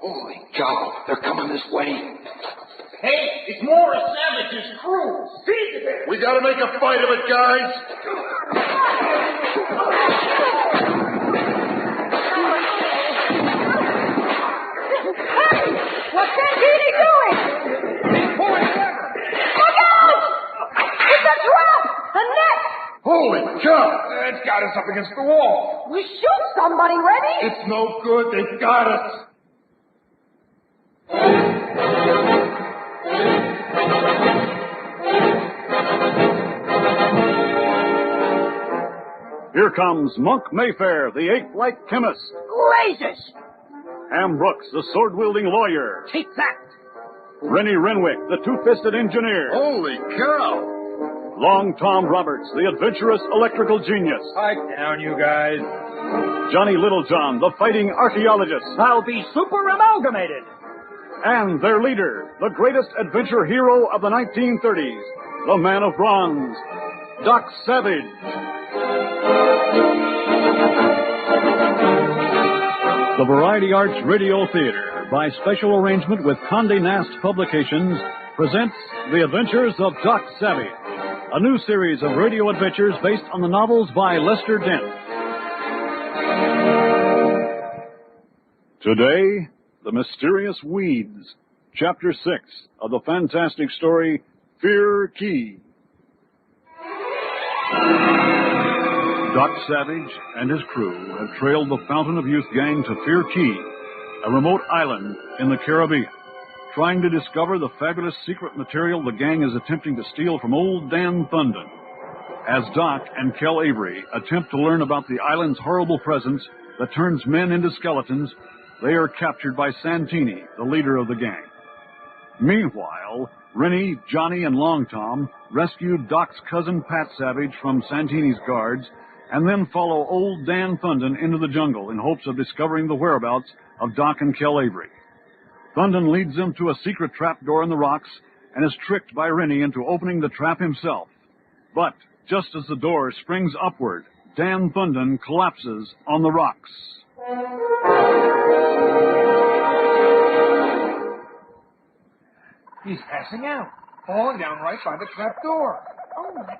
Holy cow, they're coming this way. Hey, it's Morris Savage's crew. Seize it. We gotta make a fight of it, guys. Hey, what's Santini doing? He's pulling the lever. Look out! It's a trap! A net! Holy cow! It's got us up against the wall. We shoot somebody, Rennie! It's no good. They've got us. Here comes Monk Mayfair, the ape-like chemist. Blazes! Ham Brooks, the sword-wielding lawyer. Take that! Rennie Renwick, the two-fisted engineer. Holy cow! Long Tom Roberts, the adventurous electrical genius. Pipe down, you guys. Johnny Littlejohn, the fighting archaeologist. I'll be super amalgamated. And their leader, the greatest adventure hero of the 1930s, the man of bronze, Doc Savage. The Variety Arts Radio Theater, by special arrangement with Condé Nast Publications, presents The Adventures of Doc Savage, a new series of radio adventures based on the novels by Lester Dent. Today, The Mysterious Weeds, Chapter 6 of the fantastic story, Fear Key. Doc Savage and his crew have trailed the Fountain of Youth gang to Fear Key, a remote island in the Caribbean, trying to discover the fabulous secret material the gang is attempting to steal from old Dan Thunden. As Doc and Kel Avery attempt to learn about the island's horrible presence that turns men into skeletons, they are captured by Santini, the leader of the gang. Meanwhile, Rennie, Johnny, and Long Tom rescued Doc's cousin Pat Savage from Santini's guards and then follow old Dan Thunden into the jungle in hopes of discovering the whereabouts of Doc and Kel Avery. Thunden leads them to a secret trapdoor in the rocks and is tricked by Rennie into opening the trap himself. But just as the door springs upward, Dan Thunden collapses on the rocks. He's passing out, falling down right by the trap door. Oh, my God.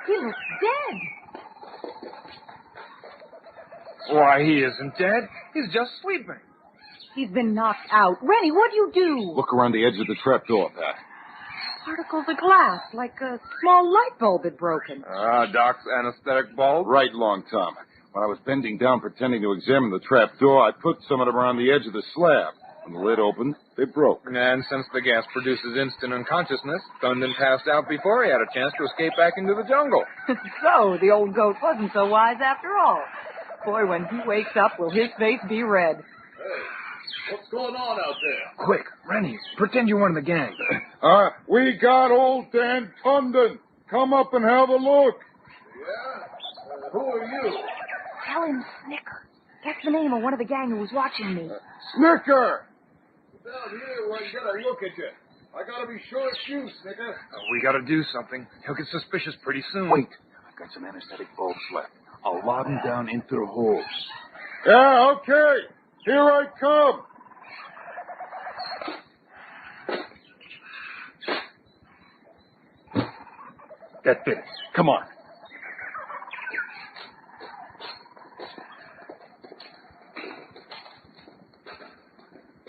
He looks dead. Why, he isn't dead. He's just sleeping. He's been knocked out. Rennie, what'd you do? Look around the edge of the trapdoor, Pat. Particles of glass, like a small light bulb had broken. Doc's anesthetic bulb? Right, Long Tom. When I was bending down pretending to examine the trapdoor, I put some of them around the edge of the slab. When the lid opened, they broke. And since the gas produces instant unconsciousness, Thunden passed out before he had a chance to escape back into the jungle. So, the old goat wasn't so wise after all. Boy, when he wakes up, will his face be red. Hey, what's going on out there? Quick, Rennie, pretend you're one of the gang. We got old Dan Thunden. Come up and have a look. Yeah? Who are you? Tell him Snicker. That's the name of one of the gang who was watching me. Snicker! Down here where I can get a look at you. I gotta be sure it's you, Snicker. We gotta do something. He'll get suspicious pretty soon. Wait, I've got some anesthetic bulbs left. I'll lob them down into the holes. Yeah, okay. Here I come. That did it. Come on.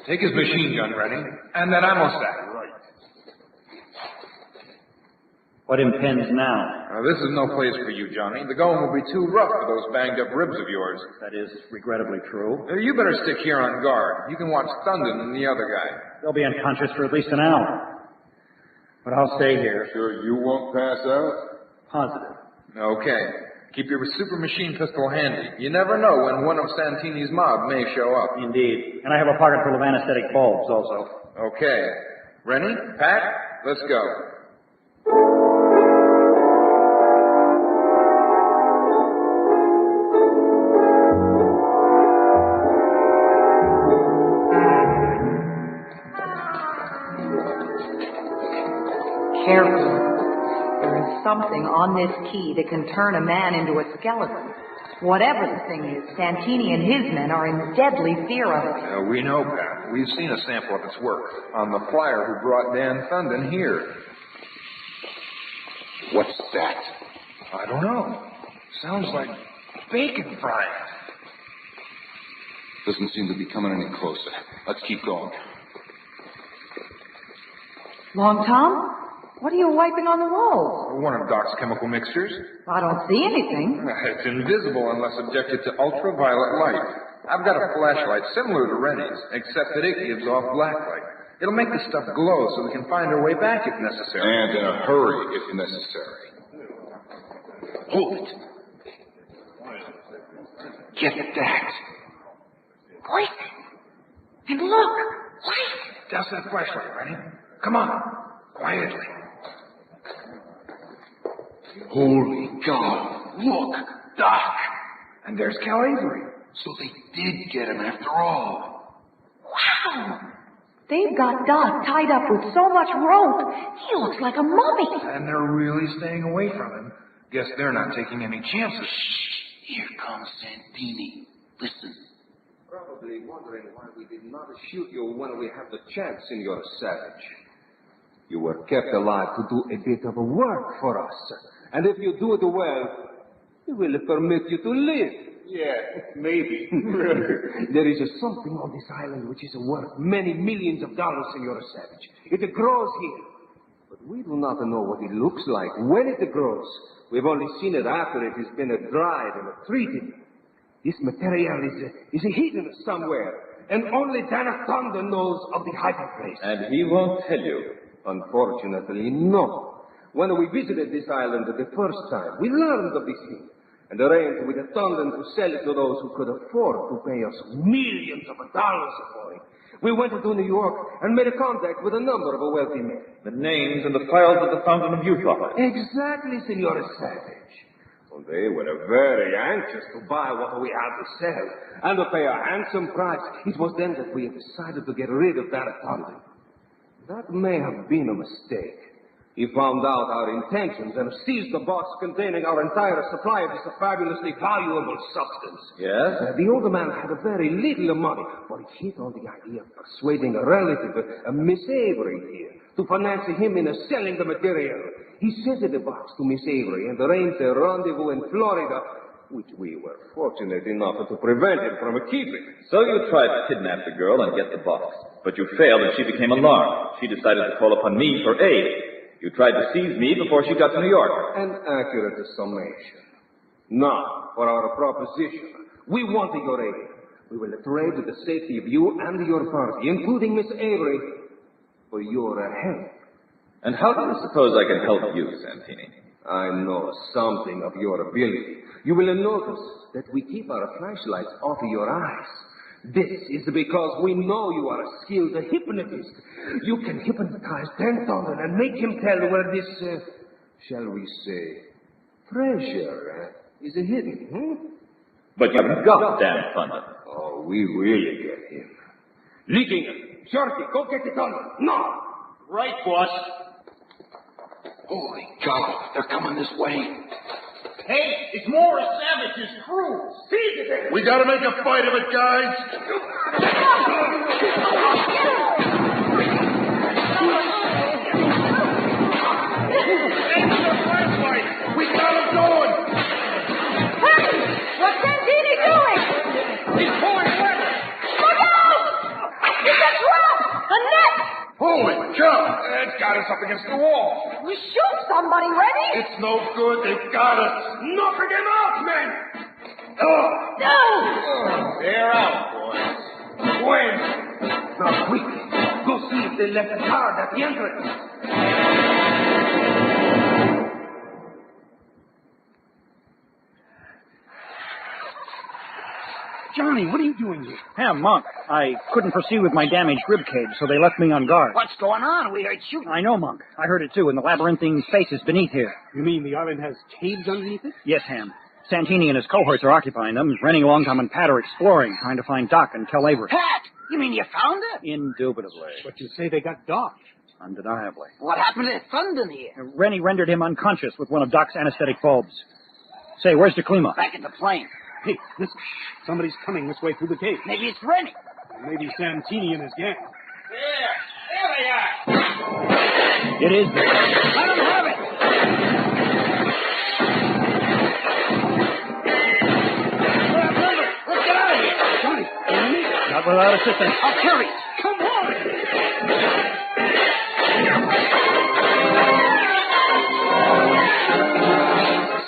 Take his machine gun, Rennie, and that ammo sack. Right. What impends now? This is no place for you, Johnny. The going will be too rough for those banged-up ribs of yours. That is regrettably true. You better stick here on guard. You can watch Thunden and the other guy. They'll be unconscious for at least an hour. But I'll stay here. Sure you won't pass out? Positive. Okay. Keep your super machine pistol handy. You never know when one of Santini's mob may show up. Indeed. And I have a pocket full of anesthetic bulbs also. Okay. Rennie, Pat, let's go. Careful. There is something on this key that can turn a man into a skeleton. Whatever the thing is, Santini and his men are in deadly fear of it. We know, Pat. We've seen a sample of its work on the flyer who brought Dan Thunden here. What's that? I don't know. Sounds like bacon frying. Doesn't seem to be coming any closer. Let's keep going. Long Tom? What are you wiping on the walls? One of Doc's chemical mixtures. I don't see anything. It's invisible unless subjected to ultraviolet light. I've got a flashlight similar to Rennie's, except that it gives off black light. It'll make the stuff glow so we can find our way back if necessary. And in a hurry if necessary. Hold it. Get that. Poison. And look, light. Douse that flashlight, Rennie. Come on. Quietly. Holy God. Look, Doc. And there's Cal Avery. So they did get him after all. Wow. They've got Doc tied up with so much rope. He looks like a mummy. And they're really staying away from him. Guess they're not taking any chances. Here comes Santini. Listen. Probably wondering why we did not shoot you when we had the chance, Senor Savage. You were kept alive to do a bit of work for us. And if you do it well, we will permit you to live. Yeah, maybe. There is something on this island which is worth many millions of dollars, Senor Savage. It grows here. But we do not know what it looks like when it grows. We've only seen it after it has been dried and treated. This material is hidden somewhere, and only Dana Thunder knows of the hiding place. And he won't tell you. Unfortunately, no. When we visited this island the first time, we learned of this thing, and arranged with the Thunder to sell it to those who could afford to pay us millions of dollars for it. We went to New York and made a contact with a number of wealthy men. The names and the files of the Fountain of Youth office. Exactly, Senor Savage. Well, they were very anxious to buy what we had to sell, and to pay a handsome price. It was then that we decided to get rid of that Thunder. That may have been a mistake. He found out our intentions and seized the box containing our entire supply of this fabulously valuable substance. Yes? The older man had very little money, but he hit on the idea of persuading a relative, Miss Avery here, to finance him in selling the material. He sent the box to Miss Avery and arranged a rendezvous in Florida, which we were fortunate enough to prevent him from keeping. So you tried to kidnap the girl and get the box. But you failed and she became alarmed. She decided to call upon me for aid. You tried to seize me before she got to New York. An accurate summation. Now, for our proposition. We want your aid. We will trade the safety of you and your party, including Miss Avery, for your help. And how do you suppose I can help you, Santini? I know something of your ability. You will notice that we keep our flashlights off your eyes. This is because we know you are a skilled hypnotist. You can hypnotize Dan Thunder and make him tell where this, shall we say, treasure is hidden. But you haven't got Dan Thunder. Oh, we will get him. Leading, Shorty, go get the Thunder. No! Right, boss. Holy God, they're coming this way. Hey, it's Morris Savage's crew. Seize it! We gotta make a fight of it, guys. We got him going. Hey! What's Santini doing? He's pulling lever. Look out! It's a trap! A net! Holy cow! It's got us up against the wall. We shoot somebody, ready? It's no good. They've got us. Knock them out, men! No! They're out, boys. When? Now, quick. Go see if they left a card at the entrance. Johnny, what are you doing here? Ham, Monk. I couldn't proceed with my damaged rib cage, so they left me on guard. What's going on? We heard shooting. I know, Monk. I heard it too in the labyrinthine spaces beneath here. You mean the island has caves underneath it? Yes, Ham. Santini and his cohorts are occupying them. Rennie, Longtime, and Pat are exploring, trying to find Doc and Kel Avery. Pat! You mean you found her? Indubitably. But you say they got Doc. Undeniably. What happened to Thunder here? Rennie rendered him unconscious with one of Doc's anesthetic bulbs. Say, where's DeClima? Back at the plane. Hey, listen. Somebody's coming this way through the cave. Maybe it's Rennie. Maybe Santini and his gang. There they are. It is the... Let them have it. Let's get out of here. Johnny, enemy? Not without assistance. I'll carry. Come on.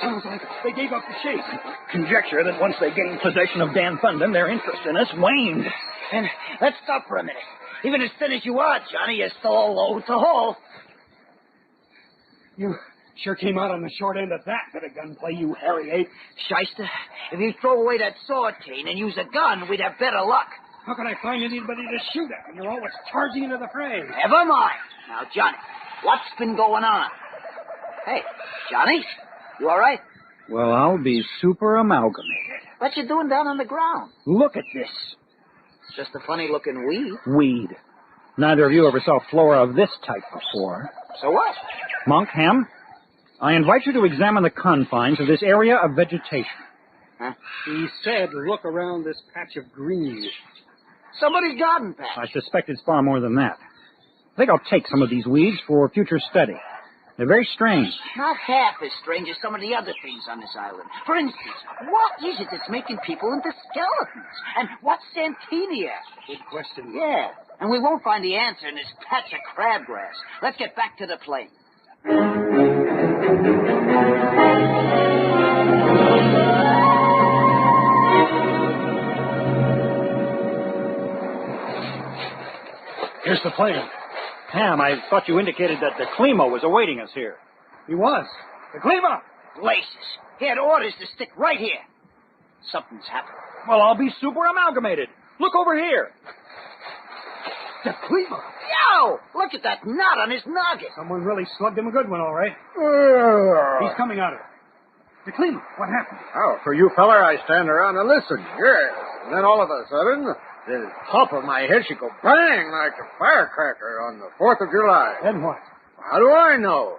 Sounds like they gave up the chase. Conjecture that once they gained possession of Dan Thunden, their interest in us waned. And let's stop for a minute. Even as thin as you are, Johnny, you're still a load to haul. You sure came out on the short end of that bit of gunplay, you hairy ape. Shyster, if you throw away that sword cane and use a gun, we'd have better luck. How can I find anybody to shoot at when you're always charging into the fray? Never mind. Now, Johnny, what's been going on? Hey, Johnny, you all right? Well, I'll be super amalgamated. What you doing down on the ground? Look at this. It's just a funny-looking weed. Weed. Neither of you ever saw flora of this type before. So what? Monk, Ham, I invite you to examine the confines of this area of vegetation. Huh? He said look around this patch of green. Somebody's garden patch. I suspect it's far more than that. I think I'll take some of these weeds for future study. They're very strange. Not half as strange as some of the other things on this island. For instance, what is it that's making people into skeletons? And what's Santini after? Good question. Yeah, and we won't find the answer in this patch of crabgrass. Let's get back to the plane. Here's the plane. Ham, I thought you indicated that the Climo was awaiting us here. He was. The Cleaver! Laces. He had orders to stick right here. Something's happened. Well, I'll be super amalgamated. Look over here. The Cleaver! Yo! Look at that knot on his noggin. Someone really slugged him a good one, all right. He's coming out of it. The Cleaver, what happened? Oh, for you feller, I stand around and listen. Yes. And then all of a sudden, the top of my head should go bang like a firecracker on the 4th of July. Then what? How do I know?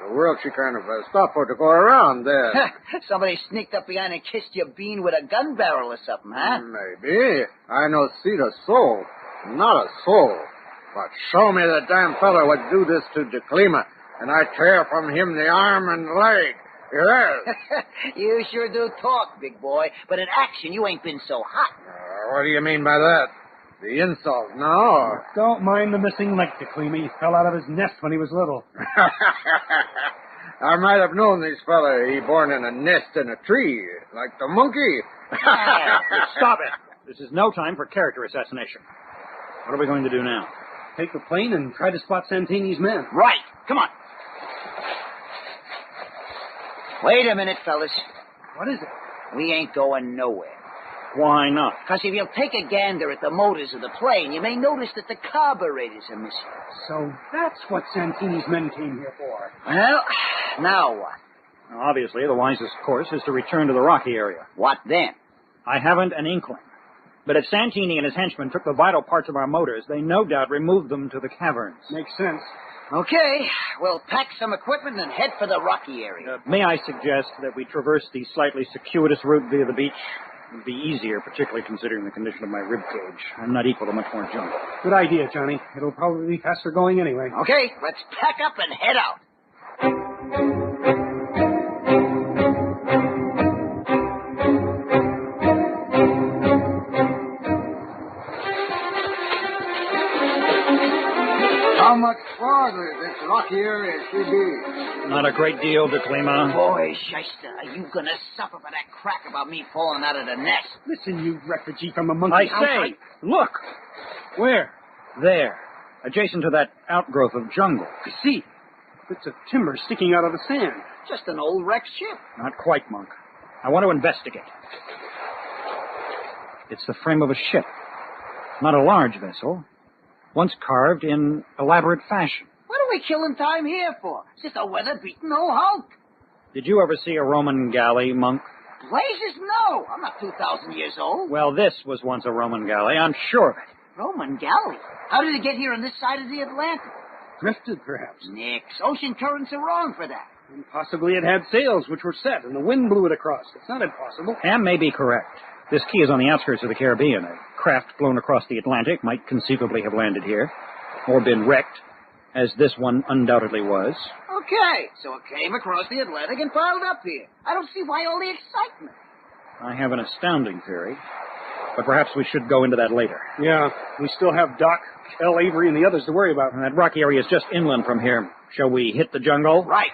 The world she kind of stopped for to go around there. Somebody sneaked up behind and kissed your bean with a gun barrel or something, huh? Maybe. I no see the soul. Not a soul. But show me the damn feller would do this to the Klima, and I tear from him the arm and leg. Yes. You sure do talk, big boy. But in action, you ain't been so hot. What do you mean by that? The insult, no? Don't mind the missing leg, the Cleaver. He fell out of his nest when he was little. I might have known this fella. He born in a nest in a tree, like the monkey. Stop it. This is no time for character assassination. What are we going to do now? Take the plane and try to spot Santini's men. Right. Come on. Wait a minute, fellas. What is it? We ain't going nowhere. Why not? Because if you'll take a gander at the motors of the plane, you may notice that the carburetors are missing. So that's what Santini's men came here for. Well, now what? Now, obviously, the wisest course is to return to the rocky area. What then? I haven't an inkling. But if Santini and his henchmen took the vital parts of our motors, they no doubt removed them to the caverns. Makes sense. Okay, we'll pack some equipment and head for the rocky area. May I suggest that we traverse the slightly circuitous route via the beach? It would be easier, particularly considering the condition of my rib cage. I'm not equal to much more junk. Good idea, Johnny. It'll probably be faster going anyway. Okay, let's pack up and head out. How much farther this rocky area should be? Not a great deal, Declima. Boy, Shyster, are you gonna suffer for that crack about me falling out of the nest? Listen, you refugee from a monkey house. I say, look! Where? There. Adjacent to that outgrowth of jungle. I see. Bits of timber sticking out of the sand. Just an old wrecked ship. Not quite, Monk. I want to investigate. It's the frame of a ship. Not a large vessel. Once carved in elaborate fashion. What are we killing time here for? It's just a weather-beaten old hulk. Did you ever see a Roman galley, Monk? Blazes, no. I'm not 2,000 years old. Well, this was once a Roman galley. I'm sure of it. Roman galley? How did it get here on this side of the Atlantic? Drifted, perhaps. Nix. Ocean currents are wrong for that. And possibly it had sails which were set, and the wind blew it across. It's not impossible. Ham may be correct. This key is on the outskirts of the Caribbean. A craft blown across the Atlantic might conceivably have landed here, or been wrecked, as this one undoubtedly was. Okay, so it came across the Atlantic and piled up here. I don't see why all the excitement. I have an astounding theory, but perhaps we should go into that later. Yeah, we still have Doc, Kel, Avery, and the others to worry about. And that rocky area is just inland from here. Shall we hit the jungle? Right.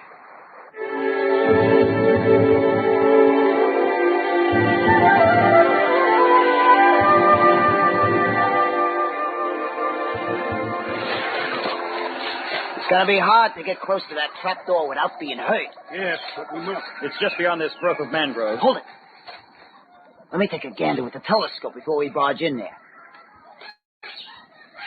It's gonna be hard to get close to that trapdoor without being hurt. Yes, but we must. It's just beyond this growth of mangroves. Hold it. Let me take a gander with the telescope before we barge in there.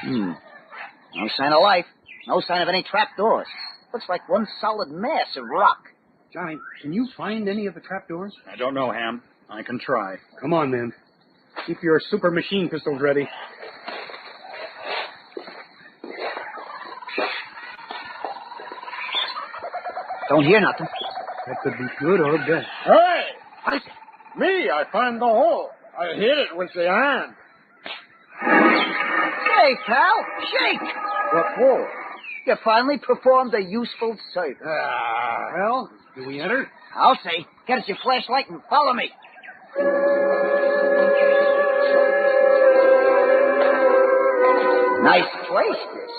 No sign of life. No sign of any trapdoors. Looks like one solid mass of rock. Johnny, can you find any of the trapdoors? I don't know, Ham. I can try. Come on, then. Keep your super machine pistols ready. Don't hear nothing. That could be good or bad. Hey! What is it? Me, I find the hole. I hit it with the iron. Say, pal, shake. What for? You finally performed a useful service. Well, do we enter? I'll say. Get us your flashlight and follow me. Nice place, this.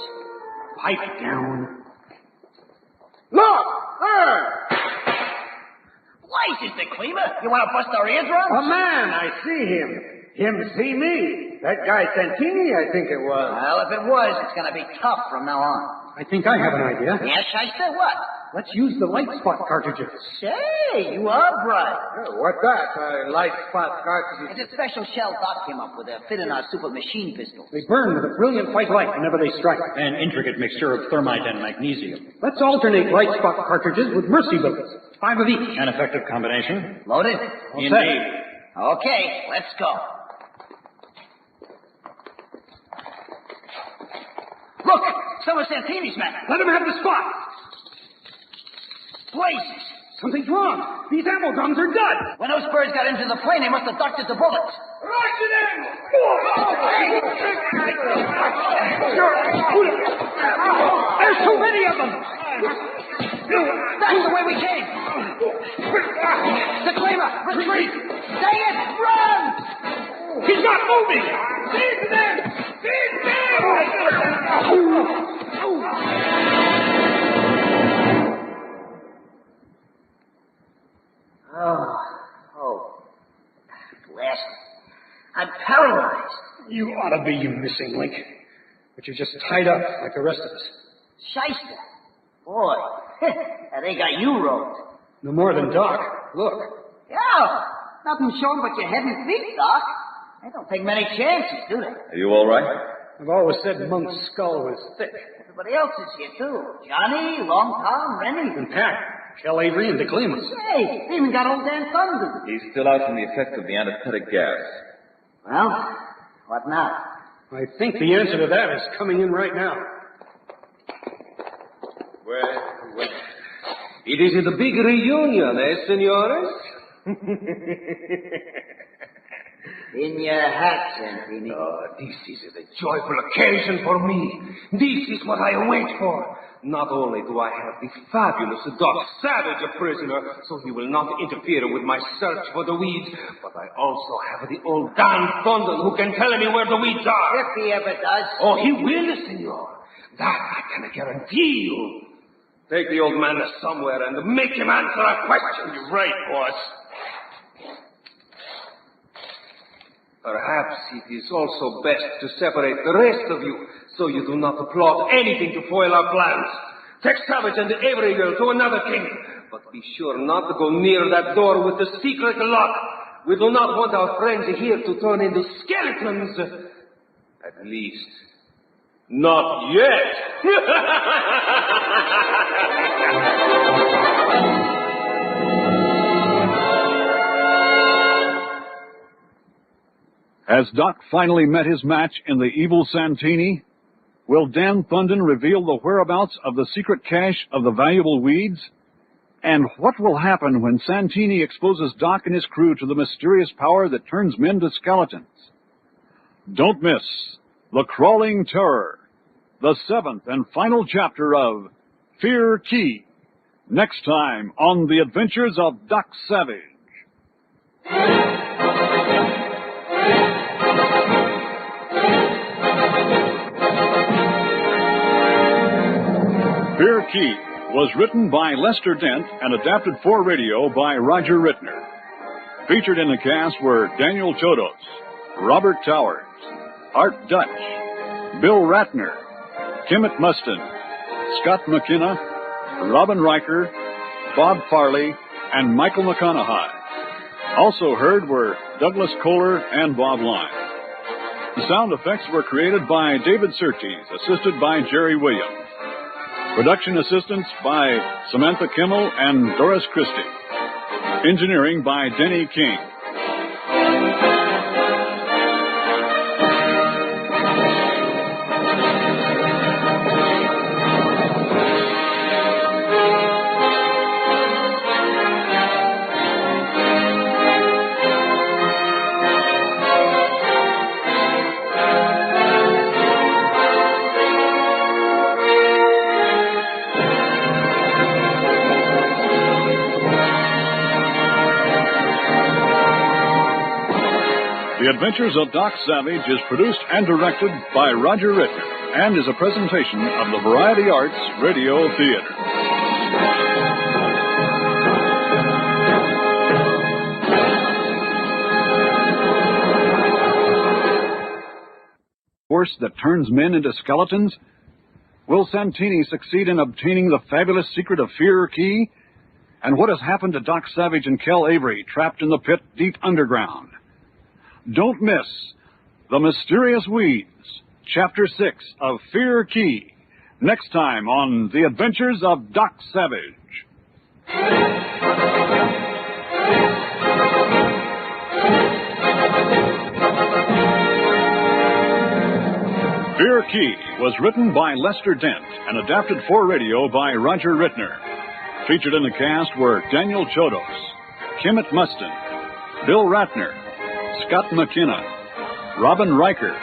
Pipe down. Look! There! License the cleaver. You want to bust our eardrums? A man, I see him. Him see me. That guy Santini, I think it was. Well, if it was, it's going to be tough from now on. I think I have an idea. Yes, Shyster, what? Let's use the light spot cartridges. Say, you are bright. What's that? Light spot cartridge. It's a special shell Doc came up with to fit in our super machine pistols. They burn with a brilliant white light whenever they strike. An intricate mixture of thermite and magnesium. Let's alternate light spot cartridges with mercy bullets. 5 of each. An effective combination. Loaded? Indeed. Okay, let's go. Look! Some of Santini's men. Let him have the spot. Blazes! Something's wrong. These ammo drums are dud. When those birds got into the plane, they must have ducked at the bullets. There's too many of them. That's the way we came. The claimer, retreat. Say it, run! He's not moving. Seize them! Seize them! Oh. Blast it. I'm paralyzed. You ought to be, you missing link. But you're just tied up like the rest of us. Shyster. Boy, they got you roped. No more than Doc. Look. Yeah, nothing showing but your head and feet, Doc. They don't take many chances, do they? Are you all right? I've always said Monk's skull was thick. Everybody else is here, too. Johnny, Long Tom, Rennie. And Pat, Kel Avery, and DeClemus. Hey, they even got old Dan Thunder. He's still out from the effects of the anesthetic gas. Well, what now? I think the answer to that is coming in right now. Well, it is a big reunion, senores? In your hat, Santini. Oh, this is a joyful occasion for me. This is what I wait for. Not only do I have the fabulous Doc Savage a prisoner, so he will not interfere with my search for the weeds, but I also have the old Dan Thunder who can tell me where the weeds are. If he ever does. Oh, he will, senor. That I can guarantee you. Take the old man somewhere and make him answer a question. You're right, boss. Perhaps it is also best to separate the rest of you, so you do not plot anything to foil our plans. Take Savage and Avery girl to another kingdom, but be sure not to go near that door with the secret lock. We do not want our friends here to turn into skeletons. At least, not yet. Has Doc finally met his match in the evil Santini? Will Dan Thunden reveal the whereabouts of the secret cache of the valuable weeds? And what will happen when Santini exposes Doc and his crew to the mysterious power that turns men to skeletons? Don't miss The Crawling Terror, the 7th and final chapter of Fear Key, next time on The Adventures of Doc Savage. Fear Key was written by Lester Dent and adapted for radio by Roger Rittner. Featured in the cast were Daniel Chodos, Robert Towers, Art Dutch, Bill Ratner, Kimmett Mustin, Scott McKenna, Robin Riker, Bob Farley, and Michael McConaughey. Also heard were Douglas Kohler and Bob Lyne. The sound effects were created by David Surtees, assisted by Jerry Williams. Production assistance by Samantha Kimmel and Doris Christie. Engineering by Denny King. The Adventures of Doc Savage is produced and directed by Roger Rittner and is a presentation of the Variety Arts Radio Theater. Force that turns men into skeletons? Will Santini succeed in obtaining the fabulous secret of Fear Key? And what has happened to Doc Savage and Kel Avery trapped in the pit deep underground? Don't miss The Mysterious Weeds, Chapter 6 of Fear Key, next time on The Adventures of Doc Savage. Fear Key was written by Lester Dent and adapted for radio by Roger Rittner. Featured in the cast were Daniel Chodos, Kimmett Mustin, Bill Ratner, Scott McKenna, Robin Riker,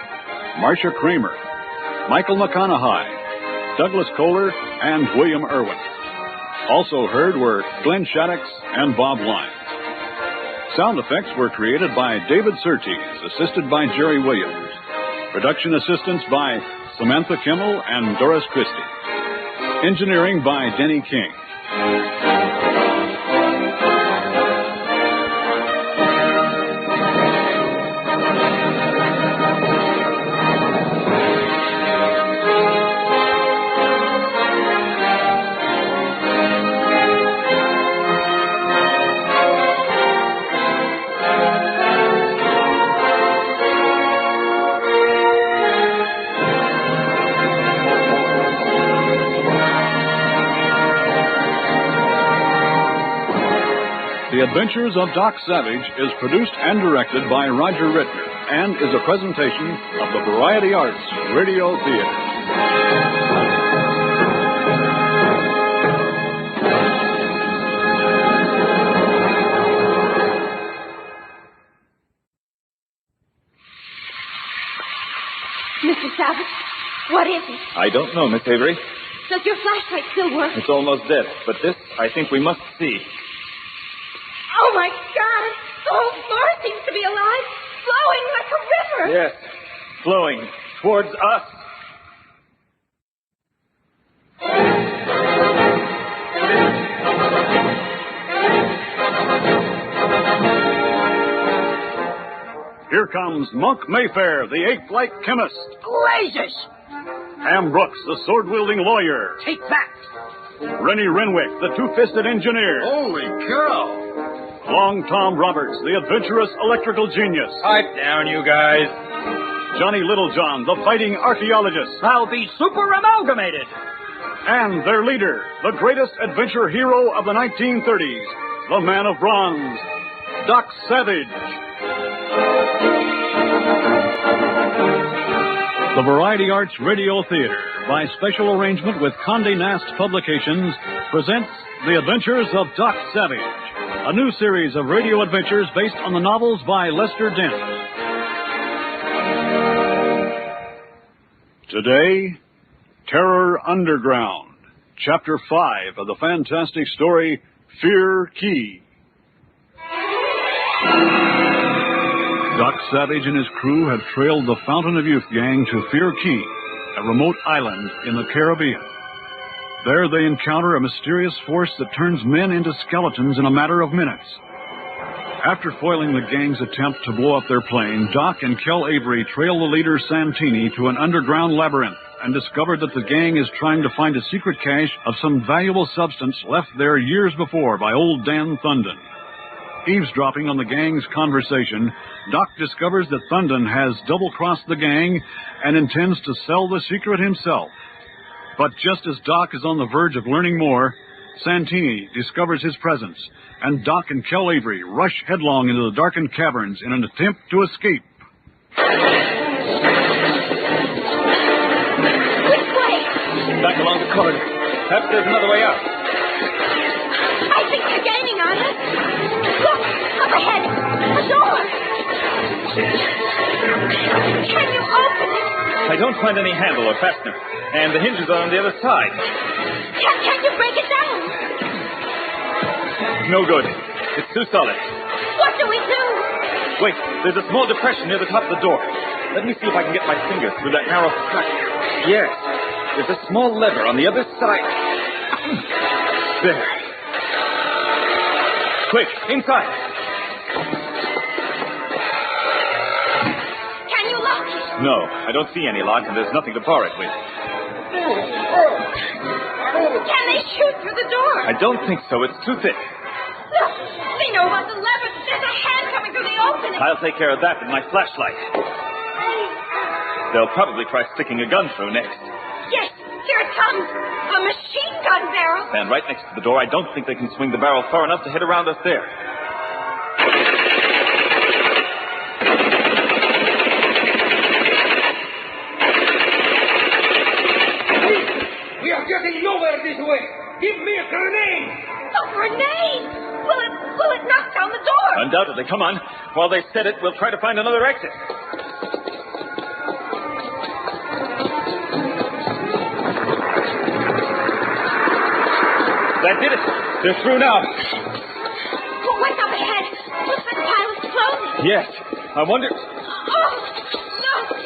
Marcia Kramer, Michael McConaughey, Douglas Kohler, and William Irwin. Also heard were Glenn Shaddix and Bob Lyne. Sound effects were created by David Surtees, assisted by Jerry Williams. Production assistance by Samantha Kimmel and Doris Christie. Engineering by Denny King. The Adventures of Doc Savage is produced and directed by Roger Rittner and is a presentation of the Variety Arts Radio Theater. Mr. Savage, what is it? I don't know, Miss Avery. Does your flashlight still work? It's almost dead, but this I think we must see. Oh, my God! The whole floor seems to be alive, flowing like a river. Yes, flowing towards us. Here comes Monk Mayfair, the ape-like chemist. Lasers! Ham Brooks, the sword-wielding lawyer. Take that! Rennie Renwick, the two-fisted engineer. Holy cow! Long Tom Roberts, the adventurous electrical genius. Pipe down, you guys. Johnny Littlejohn, the fighting archaeologist. I'll be super amalgamated. And their leader, the greatest adventure hero of the 1930s, the man of bronze, Doc Savage. The Variety Arts Radio Theater, by special arrangement with Condé Nast Publications, presents The Adventures of Doc Savage, a new series of radio adventures based on the novels by Lester Dent. Today, Terror Underground, Chapter 5 of the fantastic story, Fear Key. Doc Savage and his crew have trailed the Fountain of Youth gang to Fear Key, a remote island in the Caribbean. There they encounter a mysterious force that turns men into skeletons in a matter of minutes. After foiling the gang's attempt to blow up their plane, Doc and Kel Avery trail the leader Santini to an underground labyrinth and discover that the gang is trying to find a secret cache of some valuable substance left there years before by old Dan Thunden. Eavesdropping on the gang's conversation, Doc discovers that Thunden has double-crossed the gang and intends to sell the secret himself. But just as Doc is on the verge of learning more, Santini discovers his presence, and Doc and Kel Avery rush headlong into the darkened caverns in an attempt to escape. Which way? Back along the corridor. Perhaps there's another way out. I think they're gaining on us. Look, up ahead, a door. Can you open it? I don't find any handle or fastener, and the hinges are on the other side. Can you break it down? No good. It's too solid. What do we do? Wait, there's a small depression near the top of the door. Let me see if I can get my fingers through that narrow crack. Yes, there's a small lever on the other side. There. Quick, inside. Can you lock it? No, I don't see any lock, and there's nothing to bar it with. Can they shoot through the door? I don't think so. It's too thick. Look, they know about the lever. There's a hand coming through the opening. I'll take care of that with my flashlight. They'll probably try sticking a gun through next. Yes, here it comes. A machine gun barrel. Stand right next to the door. I don't think they can swing the barrel far enough to hit around us there. We are getting nowhere this way. Give me a grenade. A grenade! Will it knock down the door? Undoubtedly. Come on. While they set it, we'll try to find another exit. That did it. They're through now. What's up ahead? Looks like the pile is closing. Yes. I wonder... Oh, look.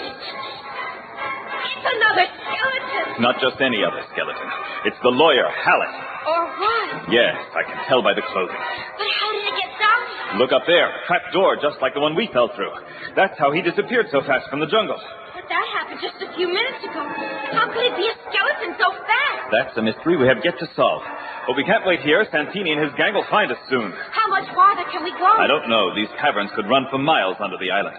It's another skeleton. Not just any other skeleton. It's the lawyer, Hallett. Or what? Yes, I can tell by the clothing. But how did it get down? Look up there. Trap door, just like the one we fell through. That's how he disappeared so fast from the jungle. But that happened just a few minutes ago. How could it be a skeleton so fast? That's a mystery we have yet to solve. But we can't wait here. Santini and his gang will find us soon. How much farther can we go? I don't know. These caverns could run for miles under the island.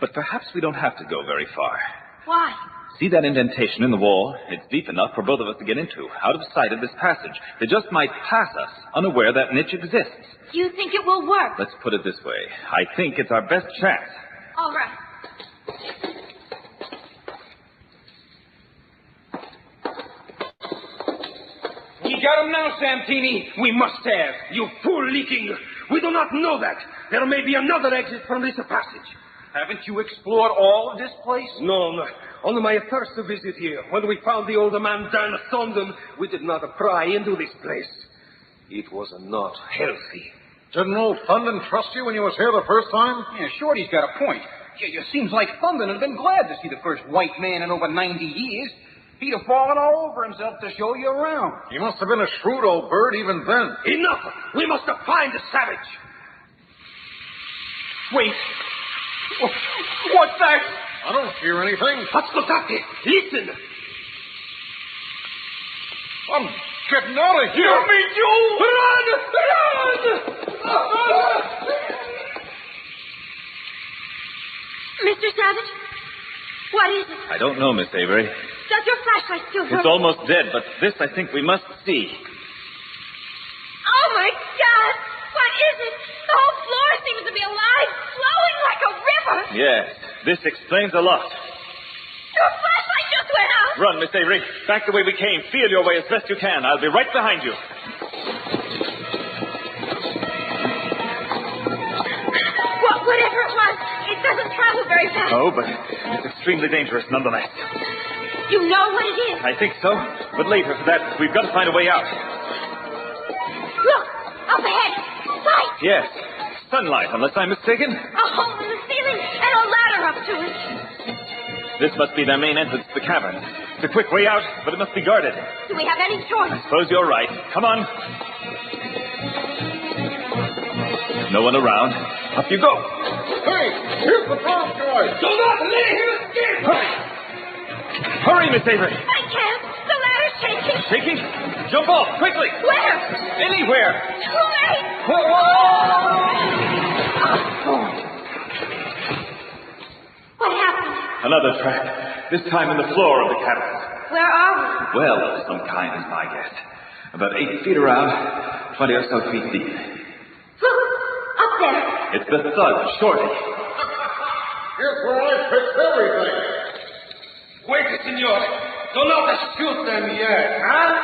But perhaps we don't have to go very far. Why? See that indentation in the wall? It's deep enough for both of us to get into, out of sight of this passage. They just might pass us, unaware that niche exists. Do you think it will work? Let's put it this way. I think it's our best chance. All right. We got him now, Santini. We must have. You fool leaking. We do not know that. There may be another exit from this passage. Haven't you explored all of this place? No. On my first visit here, when we found the old man Dan Thunden, we did not pry into this place. It was not healthy. Didn't old Thunden trust you when you was here the first time? Yeah, Shorty's got a point. It seems like Thunden had been glad to see the first white man in over 90 years. He'd have fallen all over himself to show you around. He must have been a shrewd old bird even then. Enough! We must find the savage. Wait. What's that? I don't hear anything. Ascoltate! Listen! I'm getting out of here. You mean you? Run! Mr. Savage? What is it? I don't know, Miss Avery. Does your flashlight still work? It's almost dead, but this I think we must see. Oh, my God! What is it? The whole floor seems to be alive, flowing like a river. Yes, this explains a lot. Your flashlight just went out. Run, Miss Avery. Back the way we came. Feel your way as best you can. I'll be right behind you. Whatever it was, it doesn't travel very fast. Oh, but it's extremely dangerous nonetheless. You know what it is? I think so. But later, for that, we've got to find a way out. Look, up ahead. Light. Yes. Sunlight, unless I'm mistaken. A hole in the ceiling and a ladder up to it. This must be their main entrance to the cavern. It's a quick way out, but it must be guarded. Do we have any choice? I suppose you're right. Come on. No one around. Up you go. Hey, here's the front choice. Do not let him escape! Hurry! Hurry, Miss Avery. I can't. The ladder's shaking. Shaking? Jump off, quickly. Where? Anywhere. Too late. What happened? Another trap. This time in the floor of the cavern. Where are we? Well of some kind is my guess. About 8 feet around, 20 or so feet deep. Look, up there. It's the thug, Shorty. Here's where I fix everything. Wait, senor. Do not shoot them yet, huh?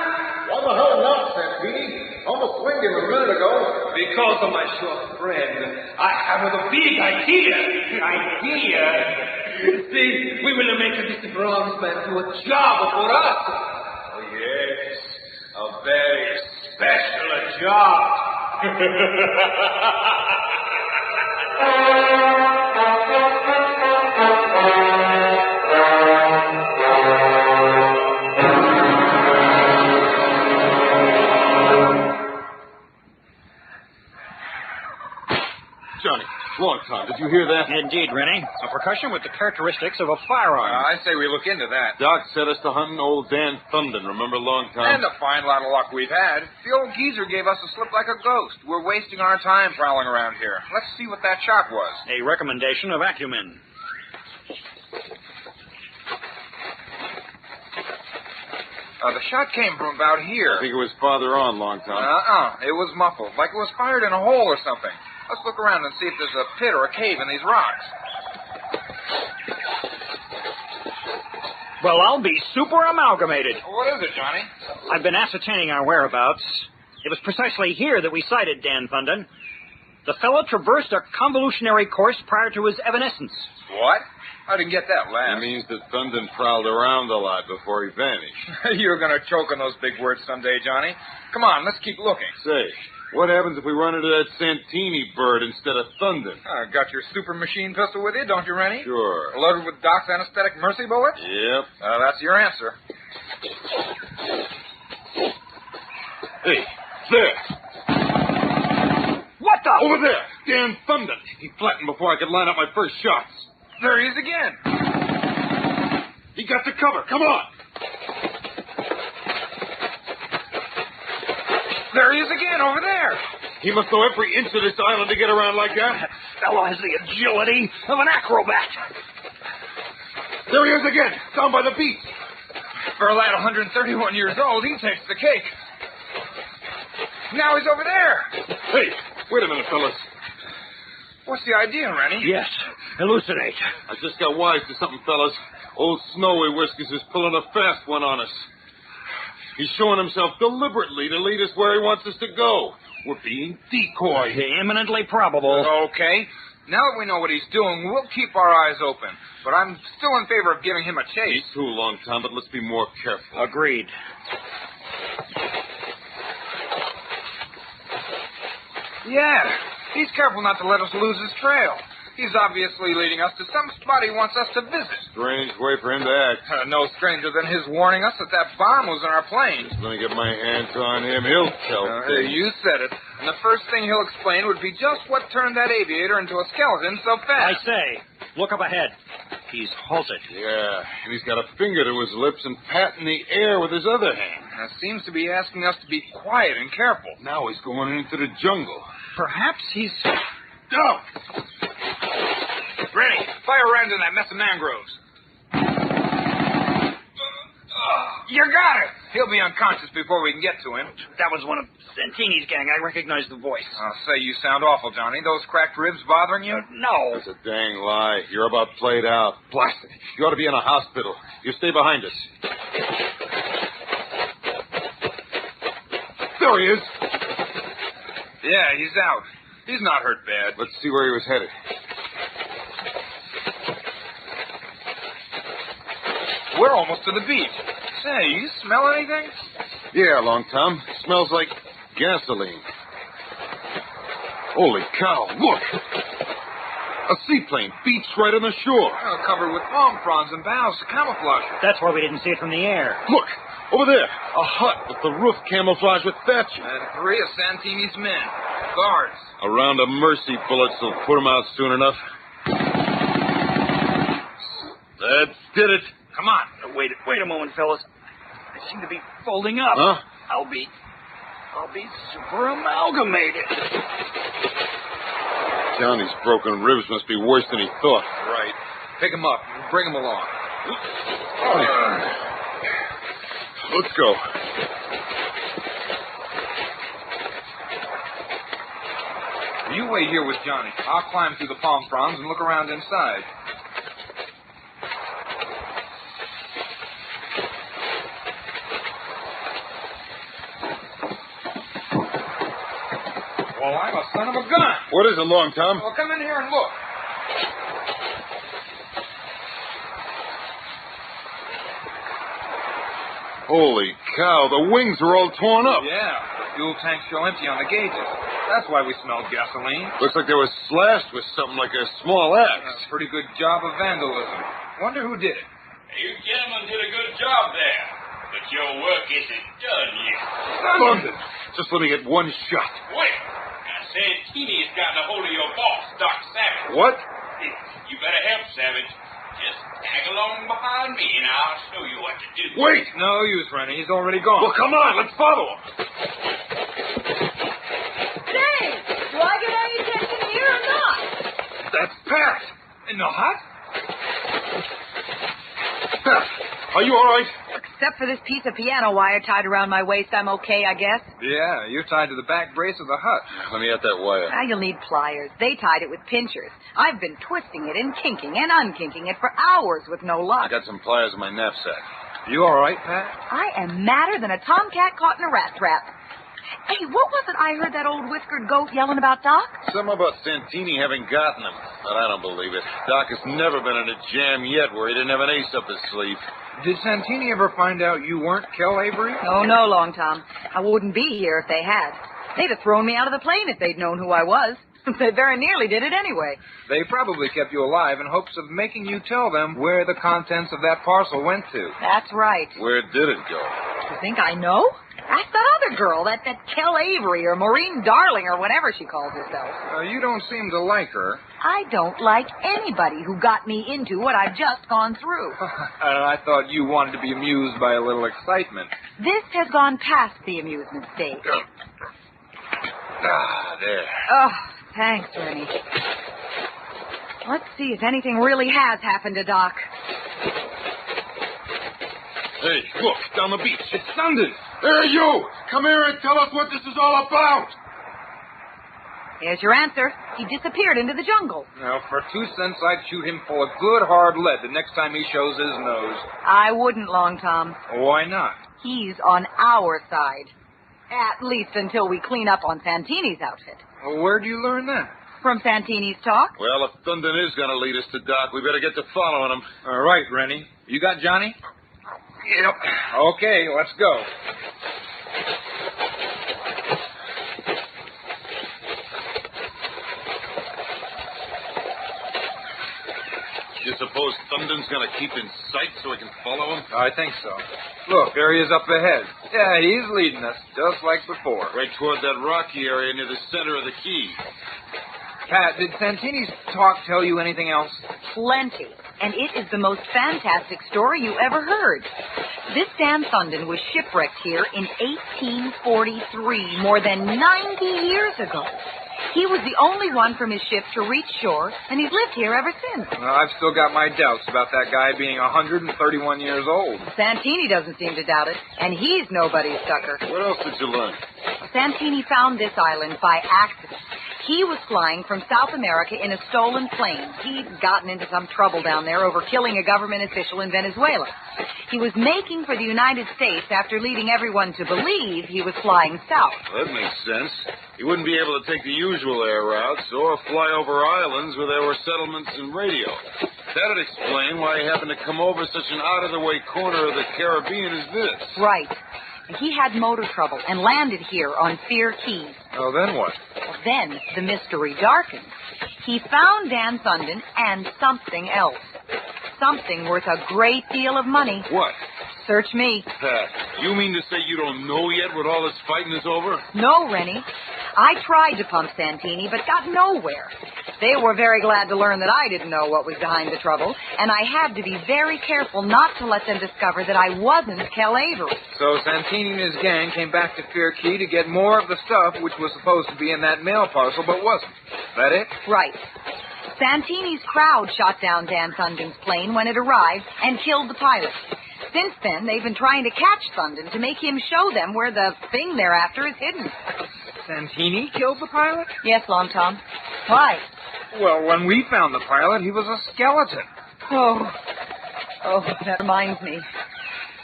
Why the hell not, Santini? Almost swinged him a minute ago. Because of my short friend, I have a big idea. See, we will make this bronze man do a job for us. Oh, yes. A very special job. Johnny, long time. Did you hear that? Indeed, Rennie. A percussion with the characteristics of a firearm. I say we look into that. Doc set us to hunting old Dan Thunden, remember, long time? And a fine lot of luck we've had. The old geezer gave us a slip like a ghost. We're wasting our time prowling around here. Let's see what that shot was. A recommendation of acumen. The shot came from about here. I think it was farther on, long time. It was muffled, like it was fired in a hole or something. Let's look around and see if there's a pit or a cave in these rocks. Well, I'll be super amalgamated. What is it, Johnny? I've been ascertaining our whereabouts. It was precisely here that we sighted Dan Thunden. The fellow traversed a convolutionary course prior to his evanescence. What? I didn't get that last. It means that Thunden prowled around a lot before he vanished. You're going to choke on those big words someday, Johnny. Come on, let's keep looking. Say, what happens if we run into that Santini bird instead of Thunden? Got your super machine pistol with you, don't you, Rennie? Sure. Loaded with Doc's anesthetic mercy bullets? Yep. That's your answer. Hey, there. What the? Over there. Dan Thunden. He flattened before I could line up my first shots. There he is again. He got the cover. Come on. There he is again, over there. He must know every inch of this island to get around like that. That fellow has the agility of an acrobat. There he is again, down by the beach. For a lad 131 years old, he takes the cake. Now he's over there. Hey, wait a minute, fellas. What's the idea, Rennie? Yes, elucidate. I just got wise to something, fellas. Old Snowy Whiskers is pulling a fast one on us. He's showing himself deliberately to lead us where he wants us to go. We're being decoyed. Eminently probable. Okay. Now that we know what he's doing, we'll keep our eyes open. But I'm still in favor of giving him a chase. Me too, long time, but let's be more careful. Agreed. Yeah. He's careful not to let us lose his trail. He's obviously leading us to some spot he wants us to visit. Strange way for him to act. No stranger than his warning us that bomb was in our plane. When I get my hands on him, he'll tell things. You said it. And the first thing he'll explain would be just what turned that aviator into a skeleton so I fast. say, look up ahead. He's halted. Yeah, and he's got a finger to his lips and patting the air with his other hand. Seems to be asking us to be quiet and careful. Now he's going into the jungle. Perhaps he's... Down! Rennie, fire around in that mess of mangroves. You got it! He'll be unconscious before we can get to him. That was one of Santini's gang. I recognize the voice. I'll say you sound awful, Johnny. Those cracked ribs bothering you? No. That's a dang lie. You're about played out. Blast it. You ought to be in a hospital. You stay behind us. There he is. Yeah, he's out. He's not hurt bad. Let's see where he was headed. We're almost to the beach. Say, you smell anything? Yeah, Long Tom. Smells like gasoline. Holy cow, look! A seaplane beats right on the shore. Oh, covered with palm fronds and boughs to camouflage it. That's why we didn't see it from the air. Look, over there. A hut with the roof camouflaged with thatch. And 3 of Santini's men. Guards. A round of mercy bullets will put them out soon enough. That did it. Come on. Wait a moment, fellas. I seem to be folding up. Huh? I'll be super amalgamated. Johnny's broken ribs must be worse than he thought. Right. Pick him up and bring him along. Let's go. You wait here with Johnny. I'll climb through the palm fronds and look around inside. Well, I'm a son of a gun. What is it, Long Tom? Well, come in here and look. Holy cow, the wings are all torn up. Yeah, the fuel tanks show empty on the gauges. That's why we smelled gasoline. Looks like they were slashed with something like a small axe. A pretty good job of vandalism. Wonder who did it. You gentlemen did a good job there, but your work isn't done yet. London, just let me get one shot. Wait. Now, Santini's gotten a hold of your boss, Doc Savage. What? You better help, Savage. Just tag along behind me, and I'll show you what to do. Wait! No use, Rennie. He's already gone. Well, come on, let's follow him. Say, do I get any attention here or not? That's Pat. In the hut? Pat, are you all right? Except for this piece of piano wire tied around my waist, I'm okay, I guess. Yeah, you're tied to the back brace of the hut. Let me at that wire. Now you'll need pliers. They tied it with pinchers. I've been twisting it and kinking and unkinking it for hours with no I luck. got some pliers in my knapsack. You all right, Pat? I am madder than a tomcat caught in a rat trap. Hey, what was it I heard that old whiskered goat yelling about, Doc? Something about Santini having gotten him, but I don't believe it. Doc has never been in a jam yet where he didn't have an ace up his sleeve. Did Santini ever find out you weren't Kel Avery? Oh, no, Long Tom. I wouldn't be here if they had. They'd have thrown me out of the plane if they'd known who I was. They very nearly did it anyway. They probably kept you alive in hopes of making you tell them where the contents of that parcel went to. That's right. Where did it go? You think I know? Ask that other girl, that Kel Avery or Maureen Darling or whatever she calls herself. You don't seem to like her. I don't like anybody who got me into what I've just gone through. I thought you wanted to be amused by a little excitement. This has gone past the amusement stage. Ah, there. Oh, thanks, Rennie. Let's see if anything really has happened to Doc. Hey, look, down the beach. It's Dustin. There you! Come here and tell us what this is all about. Here's your answer. He disappeared into the jungle. Now, for 2 cents, I'd shoot him full of good hard lead the next time he shows his nose. I wouldn't, Long Tom. Why not? He's on our side. At least until we clean up on Santini's outfit. Well, where'd you learn that? From Santini's talk? Well, if Dundon is going to lead us to Doc, we better get to following him. All right, Rennie. You got Johnny? Yep. Okay, let's go. You suppose Dundon's going to keep in sight so we can follow him? I think so. Look, there he is up ahead. Yeah, he's leading us, just like before. Right toward that rocky area near the center of the key. Pat, did Santini's talk tell you anything else? Plenty. And it is the most fantastic story you ever heard. This Sam Thunden was shipwrecked here in 1843, more than 90 years ago. He was the only one from his ship to reach shore, and he's lived here ever since. Well, I've still got my doubts about that guy being 131 years old. Santini doesn't seem to doubt it, and he's nobody's sucker. What else did you learn? Santini found this island by accident. He was flying from South America in a stolen plane. He'd gotten into some trouble down there over killing a government official in Venezuela. He was making for the United States after leading everyone to believe he was flying south. Well, that makes sense. He wouldn't be able to take the usual air routes or fly over islands where there were settlements and radio. That'd explain why he happened to come over such an out-of-the-way corner of the Caribbean as this. Right. He had motor trouble and landed here on Fear Keys. Oh, then what? Well, then the mystery darkened. He found Dan Thunden and something else. Something worth a great deal of money. What? Search me. You mean to say you don't know yet what all this fighting is over? No, Rennie. I tried to pump Santini, but got nowhere. They were very glad to learn that I didn't know what was behind the trouble, and I had to be very careful not to let them discover that I wasn't Kel Avery. So Santini and his gang came back to Fear Key to get more of the stuff which was supposed to be in that mail parcel, but wasn't. Is that it? Right. Santini's crowd shot down Dan Thunden's plane when it arrived and killed the pilot. Since then, they've been trying to catch Thunden to make him show them where the thing they're after is hidden. Santini killed the pilot? Yes, Long Tom. Why? Well, when we found the pilot, he was a skeleton. Oh, that reminds me.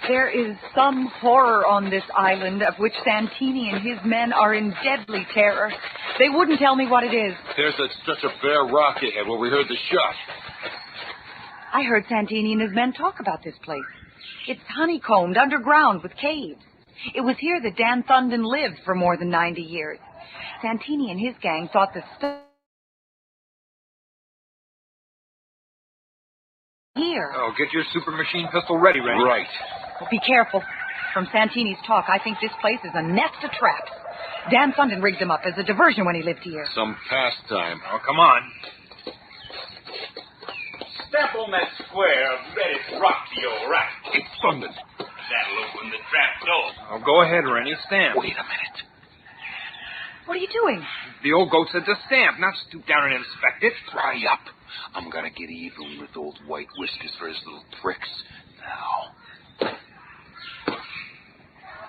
There is some horror on this island of which Santini and his men are in deadly terror. They wouldn't tell me what it is. There's that stretch of bare rock ahead where we heard the shot. I heard Santini and his men talk about this place. It's honeycombed underground with caves. It was here that Dan Thunden lived for more than 90 years. Santini and his gang thought the stuff here. Oh, get your super machine pistol ready, Randy. Right. Well, be careful. From Santini's talk, I think this place is a nest of traps. Dan Thunden rigged them up as a diversion when he lived here. Some pastime. Oh, come on. Step on that square of reddish rock to your right. It's Thunden. That'll open the trap door. Oh, go ahead, Rennie. Stamp. Wait a minute. What are you doing? The old goat said to stamp, not stoop down and inspect it. Dry up. I'm gonna get even with old White Whiskers for his little tricks. Now.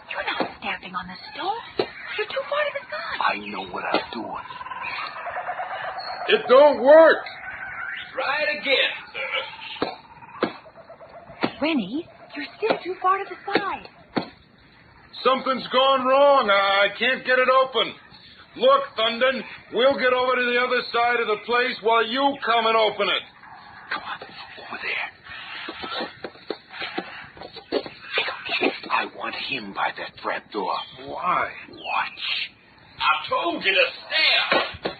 You're not stamping on the stone. You're too far to the side. I know what I'm doing. It don't work. Try it again, sir. Rennie, you're still too far to the side. Something's gone wrong. I can't get it open. Look, Thunden, we'll get over to the other side of the place while you come and open it. Come on, over there. I want him by that trap door. Why? Watch. I told you to stand.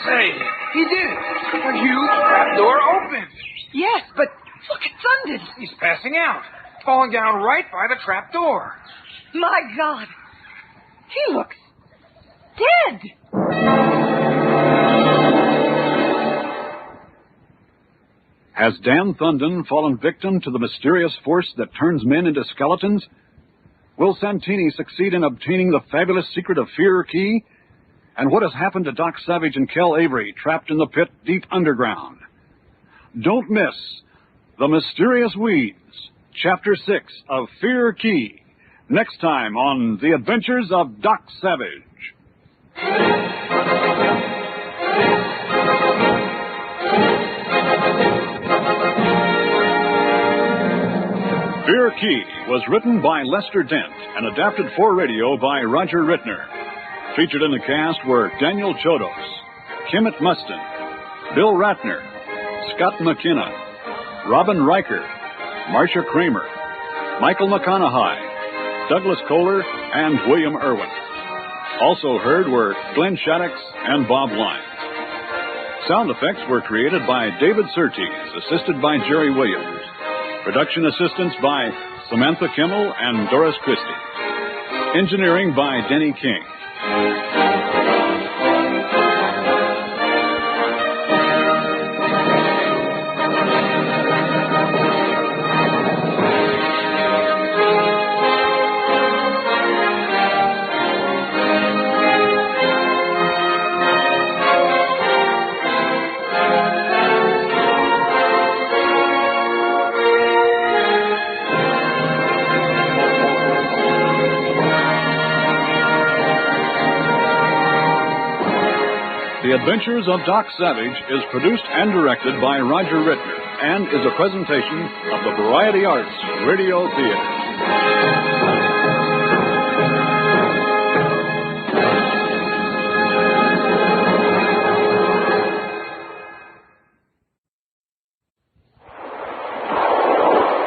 Say, he did it. A huge trap door opened. Yes, but look at Thunden. He's passing out, falling down right by the trap door. My God. He looks dead. Has Dan Thunden fallen victim to the mysterious force that turns men into skeletons? Will Santini succeed in obtaining the fabulous secret of Fear Key? And what has happened to Doc Savage and Kel Avery, trapped in the pit deep underground? Don't miss The Mysterious Weeds, Chapter 6 of Fear Key, next time on The Adventures of Doc Savage. Fear Key was written by Lester Dent and adapted for radio by Roger Rittner. Featured in the cast were Daniel Chodos, Kimmett Mustin, Bill Ratner, Scott McKenna, Robin Riker, Marcia Kramer, Michael McConaughey, Douglas Kohler, and William Irwin. Also heard were Glenn Shaddix and Bob Lyons. Sound effects were created by David Surtees, assisted by Jerry Williams. Production assistance by Samantha Kimmel and Doris Christie. Engineering by Denny King. The Adventures of Doc Savage is produced and directed by Roger Rittner and is a presentation of the Variety Arts Radio Theater.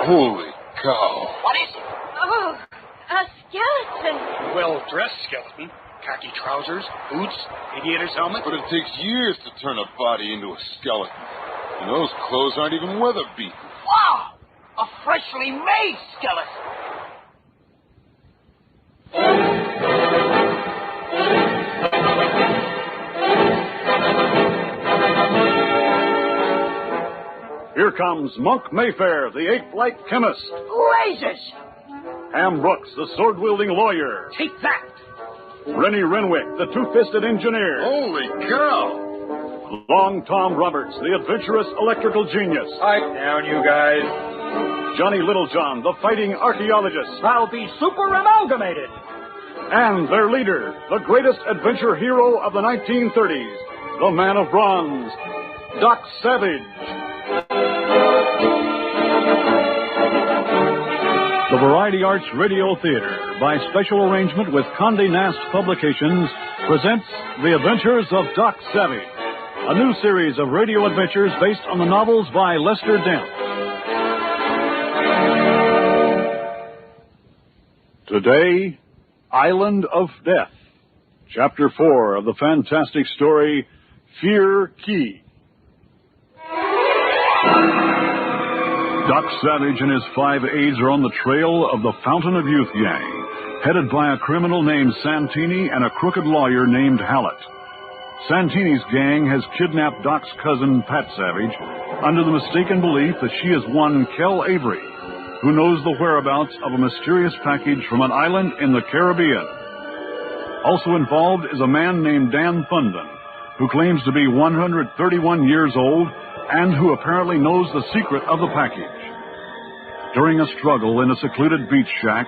Holy cow. What is it? Oh, a skeleton. Well-dressed skeleton. Khaki trousers, boots, aviator's helmet. But it takes years to turn a body into a skeleton. And those clothes aren't even weather-beaten. Wow! A freshly made skeleton. Here comes Monk Mayfair, the eighth-flight chemist. Lasers! Ham Brooks, the sword-wielding lawyer. Take that! Rennie Renwick, the two-fisted engineer. Holy cow! Long Tom Roberts, the adventurous electrical genius. Pipe down, you guys. Johnny Littlejohn, the fighting archaeologist. I'll be super amalgamated. And their leader, the greatest adventure hero of the 1930s, the man of bronze, Doc Savage. The Variety Arts Radio Theater, by special arrangement with Condé Nast Publications, presents The Adventures of Doc Savage, a new series of radio adventures based on the novels by Lester Dent. Today, Island of Death, Chapter 4 of the fantastic story, Fear Key. Doc Savage and his 5 aides are on the trail of the Fountain of Youth gang, headed by a criminal named Santini and a crooked lawyer named Hallett. Santini's gang has kidnapped Doc's cousin, Pat Savage, under the mistaken belief that she is one Kel Avery, who knows the whereabouts of a mysterious package from an island in the Caribbean. Also involved is a man named Dan Thunden, who claims to be 131 years old and who apparently knows the secret of the package. During a struggle in a secluded beach shack,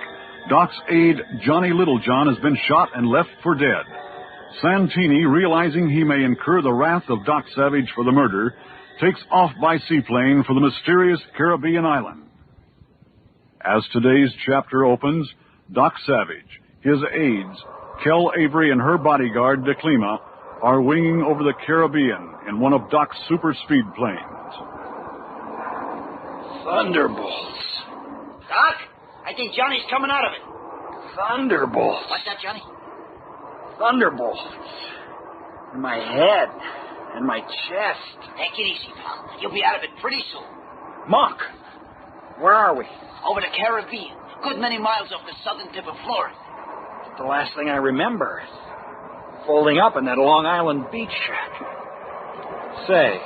Doc's aide, Johnny Littlejohn, has been shot and left for dead. Santini, realizing he may incur the wrath of Doc Savage for the murder, takes off by seaplane for the mysterious Caribbean island. As today's chapter opens, Doc Savage, his aides, Kel Avery and her bodyguard, DeClima, are winging over the Caribbean in one of Doc's super-speed planes. Thunderbolts. Doc, I think Johnny's coming out of it. Thunderbolts. What's that, Johnny? Thunderbolts. In my head. And my chest. Take it easy, pal. You'll be out of it pretty soon. Monk, where are we? Over the Caribbean. Good many miles off the southern tip of Florida. The last thing I remember is folding up in that Long Island beach shack. Say,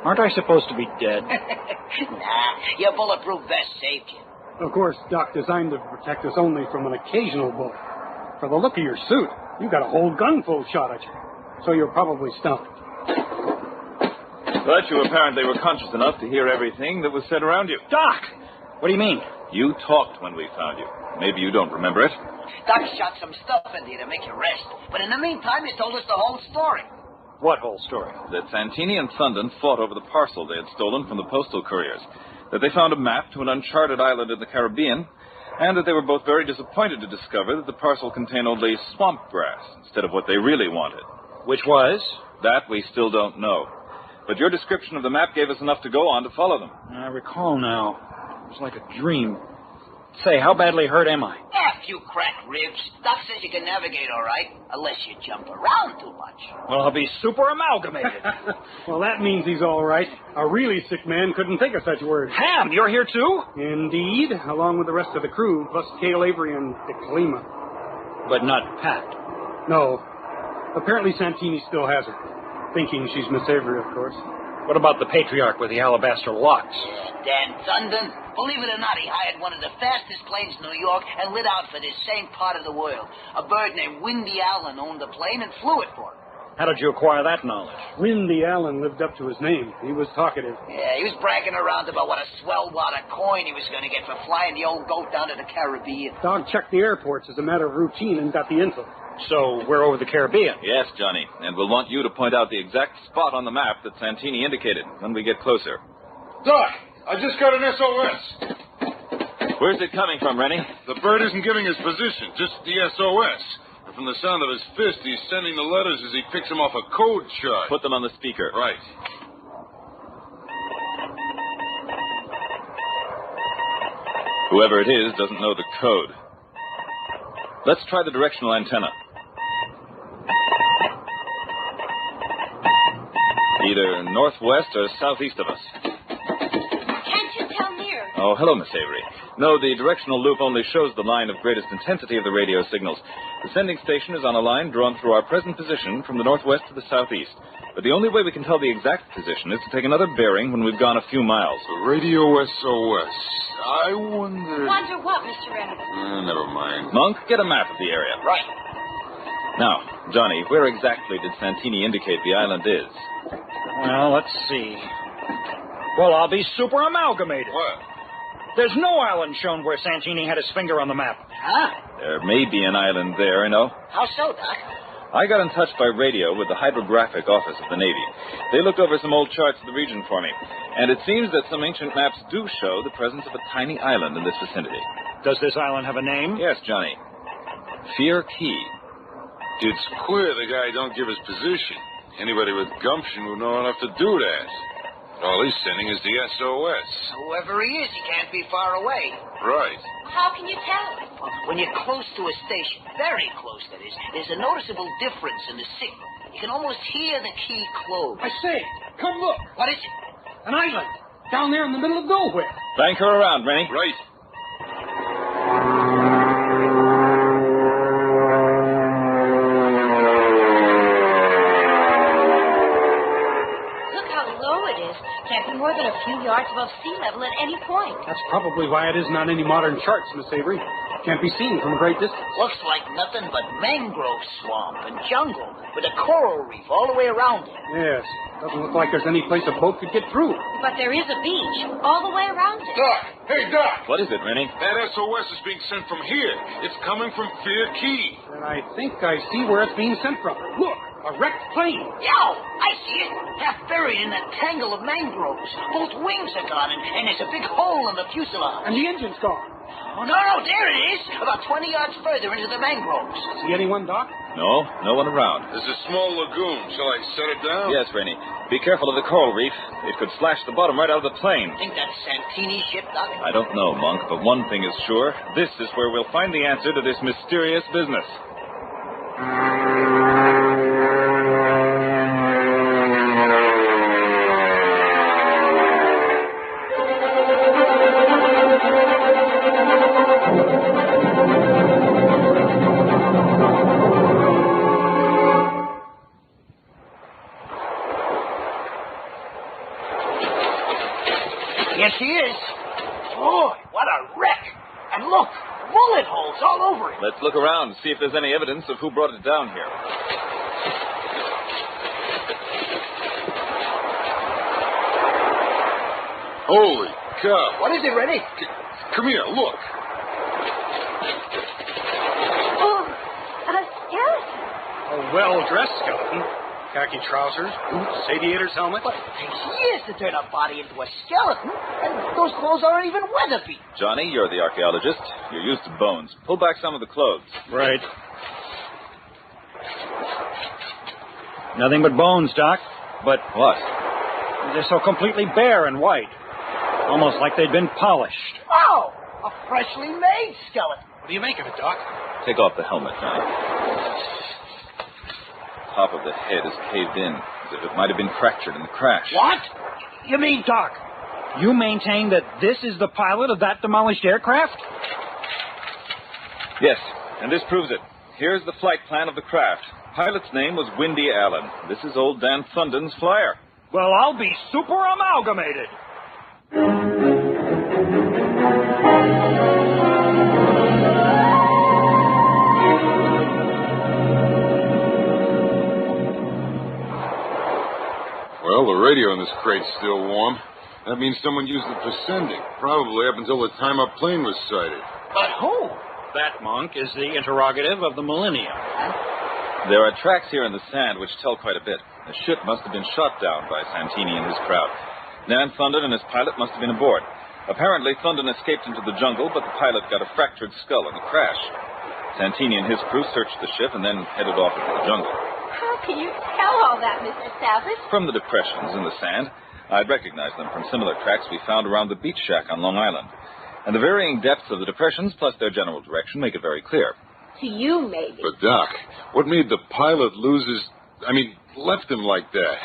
aren't I supposed to be dead? Nah, your bulletproof vest saved you. Of course, Doc designed to protect us only from an occasional bullet. For the look of your suit, you got a whole gunful shot at you. So you're probably stumped. But you apparently were conscious enough to hear everything that was said around you. Doc! What do you mean? You talked when we found you. Maybe you don't remember it. Doc shot some stuff into you to make you rest. But in the meantime, he told us the whole story. What whole story? That Santini and Thunden fought over the parcel they had stolen from the postal couriers. That they found a map to an uncharted island in the Caribbean. And that they were both very disappointed to discover that the parcel contained only swamp grass instead of what they really wanted. Which was? That we still don't know. But your description of the map gave us enough to go on to follow them. I recall now. It was like a dream. Say, how badly hurt am I? A few cracked ribs. Doc says you can navigate all right, unless you jump around too much. Well, I'll be super amalgamated. Well, that means he's all right. A really sick man couldn't think of such words. Ham, you're here too? Indeed, along with the rest of the crew, plus Cale Avery and DeClima. But not Pat. No. Apparently Santini still has her. Thinking she's Miss Avery, of course. What about the patriarch with the alabaster locks? Dan Thunden. Believe it or not, he hired one of the fastest planes in New York and lit out for this same part of the world. A bird named Windy Allen owned the plane and flew it for him. How did you acquire that knowledge? Windy Allen lived up to his name. He was talkative. Yeah, he was bragging around about what a swell wad of coin he was going to get for flying the old goat down to the Caribbean. Dog checked the airports as a matter of routine and got the info. So we're over the Caribbean. Yes, Johnny. And we'll want you to point out the exact spot on the map that Santini indicated when we get closer. Doc, I just got an SOS. Where's it coming from, Rennie? The bird isn't giving his position, just the SOS. And from the sound of his fist, he's sending the letters as he picks them off a code chart. Put them on the speaker. Right. Whoever it is doesn't know the code. Let's try the directional antenna. Either northwest or southeast of us. Can't you tell near? Oh, hello, Miss Avery. No, the directional loop only shows the line of greatest intensity of the radio signals. The sending station is on a line drawn through our present position from the northwest to the southeast. But the only way we can tell the exact position is to take another bearing when we've gone a few miles. The radio SOS. I wonder... Wonder what, Mr. Rennie? Never mind. Monk, get a map of the area. Right. Now, Johnny, where exactly did Santini indicate the island is? Well, let's see. Well, I'll be super amalgamated. What? There's no island shown where Santini had his finger on the map. Huh? There may be an island there, you know. How so, Doc? I got in touch by radio with the hydrographic office of the Navy. They looked over some old charts of the region for me, and it seems that some ancient maps do show the presence of a tiny island in this vicinity. Does this island have a name? Yes, Johnny. Fear Key. It's queer the guy don't give his position. Anybody with gumption would know enough to do that. All he's sending is the SOS. Whoever he is, he can't be far away. Right. How can you tell? Well, when you're close to a station, very close that is, there's a noticeable difference in the signal. You can almost hear the key close. I say, come look. What is it? An island. Down there in the middle of nowhere. Bank her around, Rennie. Right. Look how low it is. Can't be more than a few yards above sea level at any point. That's probably why it isn't on any modern charts, Miss Avery. Can't be seen from a great distance. Looks like nothing but mangrove swamp and jungle with a coral reef all the way around it. Yes. Doesn't look like there's any place a boat could get through. But there is a beach all the way around it. Doc! Hey, Doc! What is it, Rennie? That SOS is being sent from here. It's coming from Fear Key. And I think I see where it's being sent from. Look, a wrecked plane. Yo, I see it. Half buried in that tangle of mangroves. Both wings are gone, and there's a big hole in the fuselage. And the engine's gone. Oh, no, there it is. About 20 yards further into the mangroves. See anyone, Doc? No, no one around. There's a small lagoon. Shall I set it down? Yes, Rennie. Be careful of the coral reef. It could slash the bottom right out of the plane. Think that's Santini's ship, Doc? I don't know, Monk, but one thing is sure. This is where we'll find the answer to this mysterious business. Yes, he is. Boy, what a wreck. And look, bullet holes all over it. Let's look around and see if there's any evidence of who brought it down here. Holy cow. What is it, Rennie? Come here, look. Oh, a skeleton. A well-dressed skeleton. Khaki trousers, boots, aviator's helmet. But it takes years to turn a body into a skeleton, and those clothes aren't even weather-beaten. Johnny, you're the archaeologist. You're used to bones. Pull back some of the clothes. Right. Nothing but bones, Doc. But What? they're so completely bare and white. Almost like they'd been polished. Oh, a freshly made skeleton. What do you make of it, Doc? Take off the helmet, Johnny. Top of the head is caved in, as if it might have been fractured in the crash. What? You mean, Doc, you maintain that this is the pilot of that demolished aircraft? Yes, and this proves it. Here's the flight plan of the craft. Pilot's name was Windy Allen. This is old Dan Thunden's flyer. Well, I'll be super amalgamated. Well, the radio in this crate's still warm. That means someone used it for sending, probably up until the time our plane was sighted. But who? That, Monk, is the interrogative of the millennium. There are tracks here in the sand which tell quite a bit. The ship must have been shot down by Santini and his crowd. Dan Thunden and his pilot must have been aboard. Apparently, Thunden escaped into the jungle, but the pilot got a fractured skull in the crash. Santini and his crew searched the ship and then headed off into the jungle. How can you tell all that, Mr. Savage? From the depressions in the sand, I'd recognize them from similar tracks we found around the beach shack on Long Island. And the varying depths of the depressions, plus their general direction, make it very clear. To you, maybe. But, Doc, what made the pilot left him like that?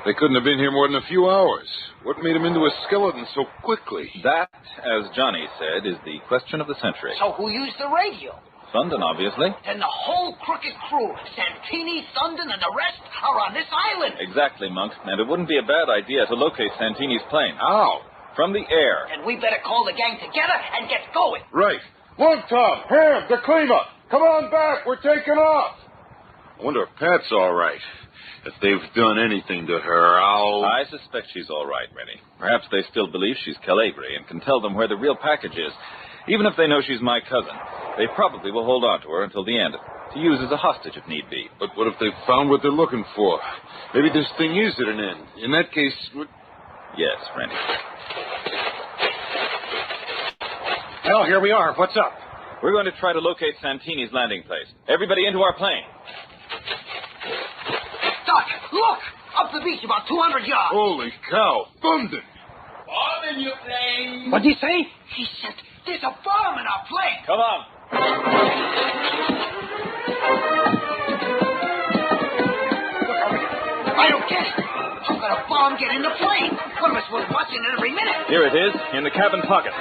They couldn't have been here more than a few hours. What made him into a skeleton so quickly? That, as Johnny said, is the question of the century. So who used the radio? Thunden, obviously. Then the whole crooked crew, Santini, Thunden, and the rest, are on this island. Exactly, Monk. And it wouldn't be a bad idea to locate Santini's plane. How? From the air. And we better call the gang together and get going. Right. Look, Tom, Ham, DeClima, come on back. We're taking off. I wonder if Pat's all right. If they've done anything to her, I suspect she's all right, Rennie. Perhaps they still believe she's Calabri and can tell them where the real package is. Even if they know she's my cousin, they probably will hold on to her until the end, to use as a hostage if need be. But what if they've found what they're looking for? Maybe this thing is at an end. In that case... Yes, Rennie. Well, here we are. What's up? We're going to try to locate Santini's landing place. Everybody into our plane. Doc, look! Up the beach about 200 yards. Holy cow! Thunder! Bomb in your plane. What'd he say? He said, there's a bomb in our plane. Come on. I don't get it. How could a bomb get in the plane? One of us was watching it every minute. Here it is, in the cabin pocket.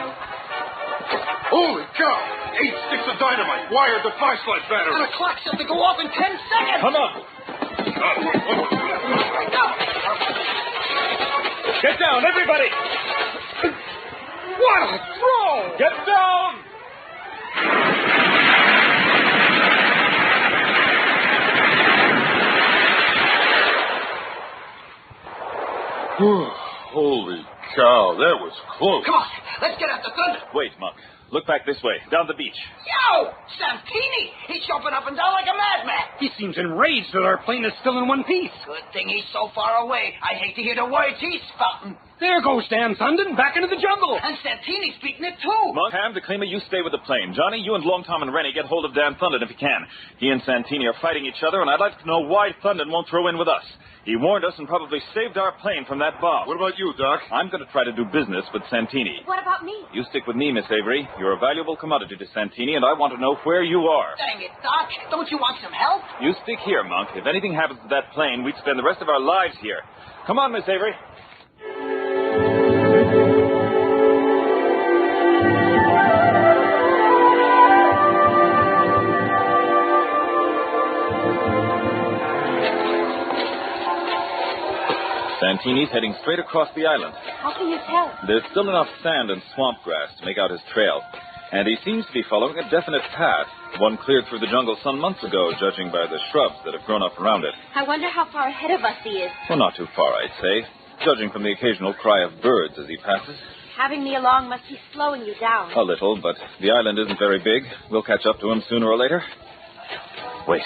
Holy cow! 8 sticks of dynamite wired the flashlight And battery. the clock's set to go off in 10 seconds. Come on. Right now. Get down, everybody. What a throw! Get down. Holy cow, that was close. Come on, let's get after Thunder. Wait, Monk. Look back this way, down the beach. Yo, Santini! He's jumping up and down like a madman. He seems enraged that our plane is still in one piece. Good thing he's so far away. I hate to hear the words he's spouting. There goes Dan Thunden back into the jungle. And Santini's speaking it too. Monk, Ham, DeClima, you stay with the plane. Johnny, you and Long Tom and Rennie get hold of Dan Thunden if you can. He and Santini are fighting each other, and I'd like to know why Thunden won't throw in with us. He warned us and probably saved our plane from that bomb. What about you, Doc? I'm going to try to do business with Santini. What about me? You stick with me, Miss Avery. You're a valuable commodity to Santini, and I want to know where you are. Dang it, Doc. Don't you want some help? You stick here, Monk. If anything happens to that plane, we'd spend the rest of our lives here. Come on, Miss Avery. Santini's heading straight across the island. How can you tell? There's still enough sand and swamp grass to make out his trail, and he seems to be following a definite path, one cleared through the jungle some months ago, judging by the shrubs that have grown up around it. I wonder how far ahead of us he is. Well, not too far, I'd say, judging from the occasional cry of birds as he passes. Having me along must be slowing you down. A little, but the island isn't very big. We'll catch up to him sooner or later. Wait.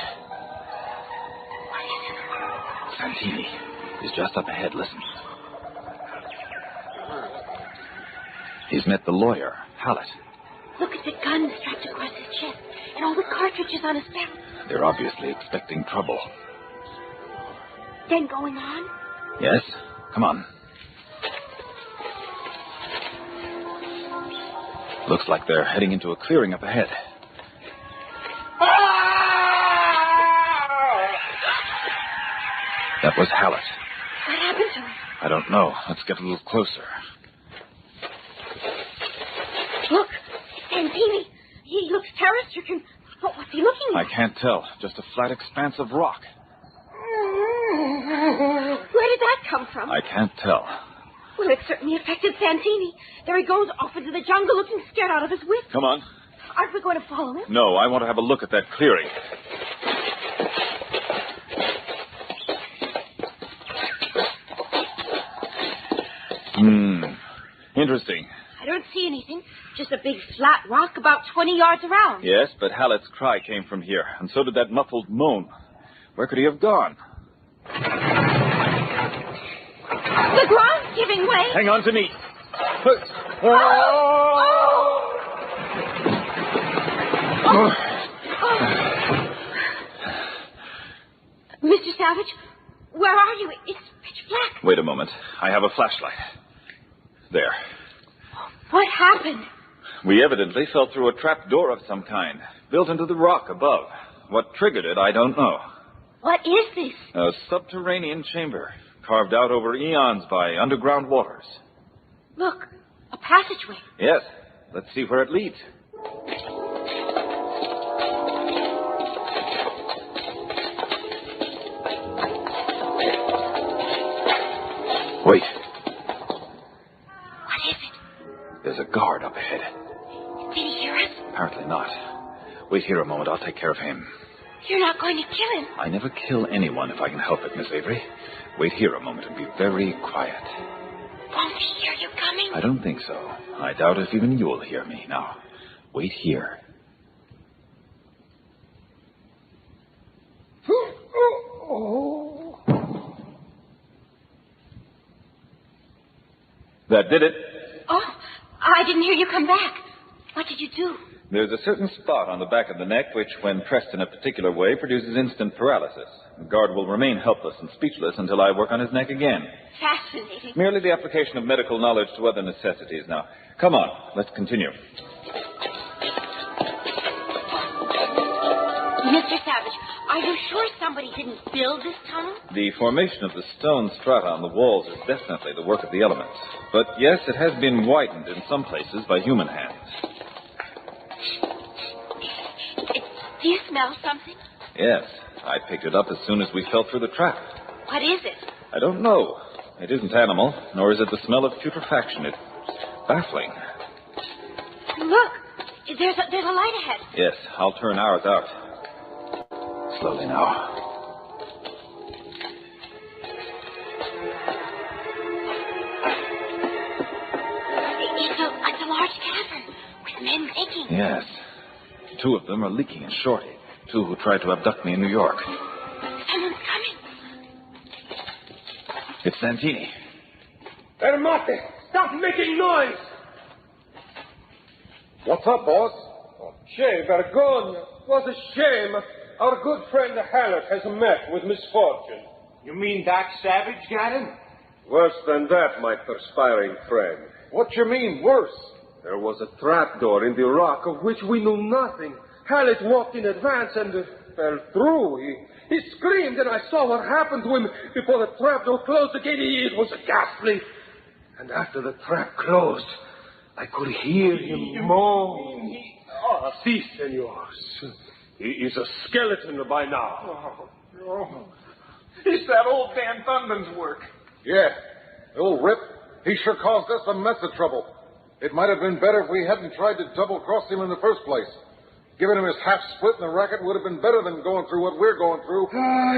Santini is just up ahead. Listen. He's met the lawyer, Hallett. Look at the gun strapped across his chest and all the cartridges on his belt. They're obviously expecting trouble. Then going on? Yes? Come on. Looks like they're heading into a clearing up ahead. That was Hallett. What happened to him? I don't know. Let's get a little closer. Look, Santini. He looks terror-stricken. What's he looking at? I can't tell. Just a flat expanse of rock. Where did that come from? I can't tell. Well, it certainly affected Santini. There he goes off into the jungle looking scared out of his wits. Come on. Aren't we going to follow him? No, I want to have a look at that clearing. Interesting. I don't see anything. Just a big flat rock about 20 yards around. Yes, but Hallett's cry came from here, and so did that muffled moan. Where could he have gone? The ground's giving way. Hang on to me. Mr. Savage, where are you? It's pitch black. Wait a moment. I have a flashlight. There. What happened? We evidently fell through a trap door of some kind, built into the rock above. What triggered it, I don't know. What is this? A subterranean chamber, carved out over eons by underground waters. Look, a passageway. Yes. Let's see where it leads. Wait. What is it? There's a guard up ahead. Did he hear us? Apparently not. Wait here a moment. I'll take care of him. You're not going to kill him. I never kill anyone if I can help it, Miss Avery. Wait here a moment and be very quiet. Won't he hear you coming? I don't think so. I doubt if even you'll hear me. Now, wait here. That did it. Oh, I didn't hear you come back. What did you do? There's a certain spot on the back of the neck which, when pressed in a particular way, produces instant paralysis. The guard will remain helpless and speechless until I work on his neck again. Fascinating. Merely the application of medical knowledge to other necessities. Now, come on. Let's continue. Mr. Savage, are you sure somebody didn't build this tunnel? The formation of the stone strata on the walls is definitely the work of the elements. But yes, it has been widened in some places by human hands. Do you smell something? Yes, I picked it up as soon as we fell through the trap. What is it? I don't know. It isn't animal, nor is it the smell of putrefaction. It's baffling. Look, there's a light ahead. Yes, I'll turn ours out. Slowly now. It's a large cavern with men digging. Yes. 2 of them are Leaky and Shorty, 2 who tried to abduct me in New York. Someone's coming. It's Santini. Ermate, stop making noise! What's up, boss? Che vergogna. What a shame. Our good friend Hallett has met with misfortune. You mean Doc Savage got him? Worse than that, my perspiring friend. What you mean, worse? There was a trapdoor in the rock of which we knew nothing. Hallett walked in advance and fell through. He screamed, and I saw what happened to him before the trapdoor closed again. It was ghastly. And after the trap closed, I could hear him moan. Si, senors. He is a skeleton by now. It's that old Dan Thunden's work. Yeah. The old rip. He sure caused us a mess of trouble. It might have been better if we hadn't tried to double-cross him in the first place. Giving him his half-split in the racket would have been better than going through what we're going through.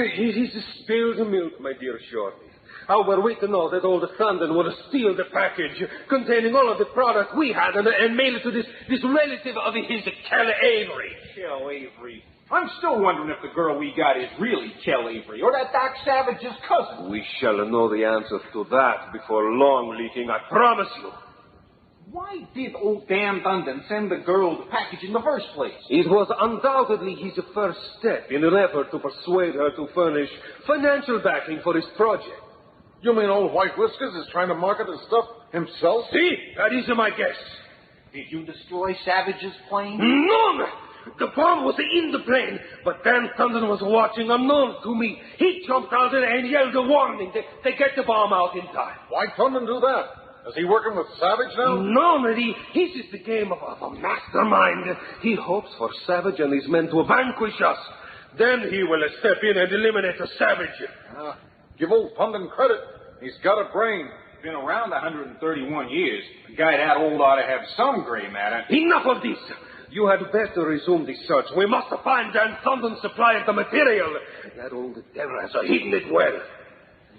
It is spilled milk, my dear Shorty. How were we to know that old Thunden would steal the package containing all of the product we had and mail it to this relative of his, Kel Avery? Kel Avery. I'm still wondering if the girl we got is really Kel Avery or that Doc Savage's cousin. We shall know the answer to that before long, Leaking, I promise you. Why did old Dan Thunden send the girl the package in the first place? It was undoubtedly his first step in an effort to persuade her to furnish financial backing for his project. You mean old White Whiskers is trying to market the stuff himself? See, that is my guess. Did you destroy Savage's plane? No! The bomb was in the plane, but Dan Thunden was watching unknown to me. He jumped out and yelled a warning. They get the bomb out in time. Why'd Thunden do that? Is he working with Savage now? No, this is the game of a mastermind. He hopes for Savage and his men to vanquish us. Then he will step in and eliminate the Savage. Give old Thunden credit. He's got a brain. Been around 131 years. A guy that old ought to have some gray matter. Enough of this. You had better resume the search. We must find Dan Thunden's supply of the material. That old devil has hidden it well.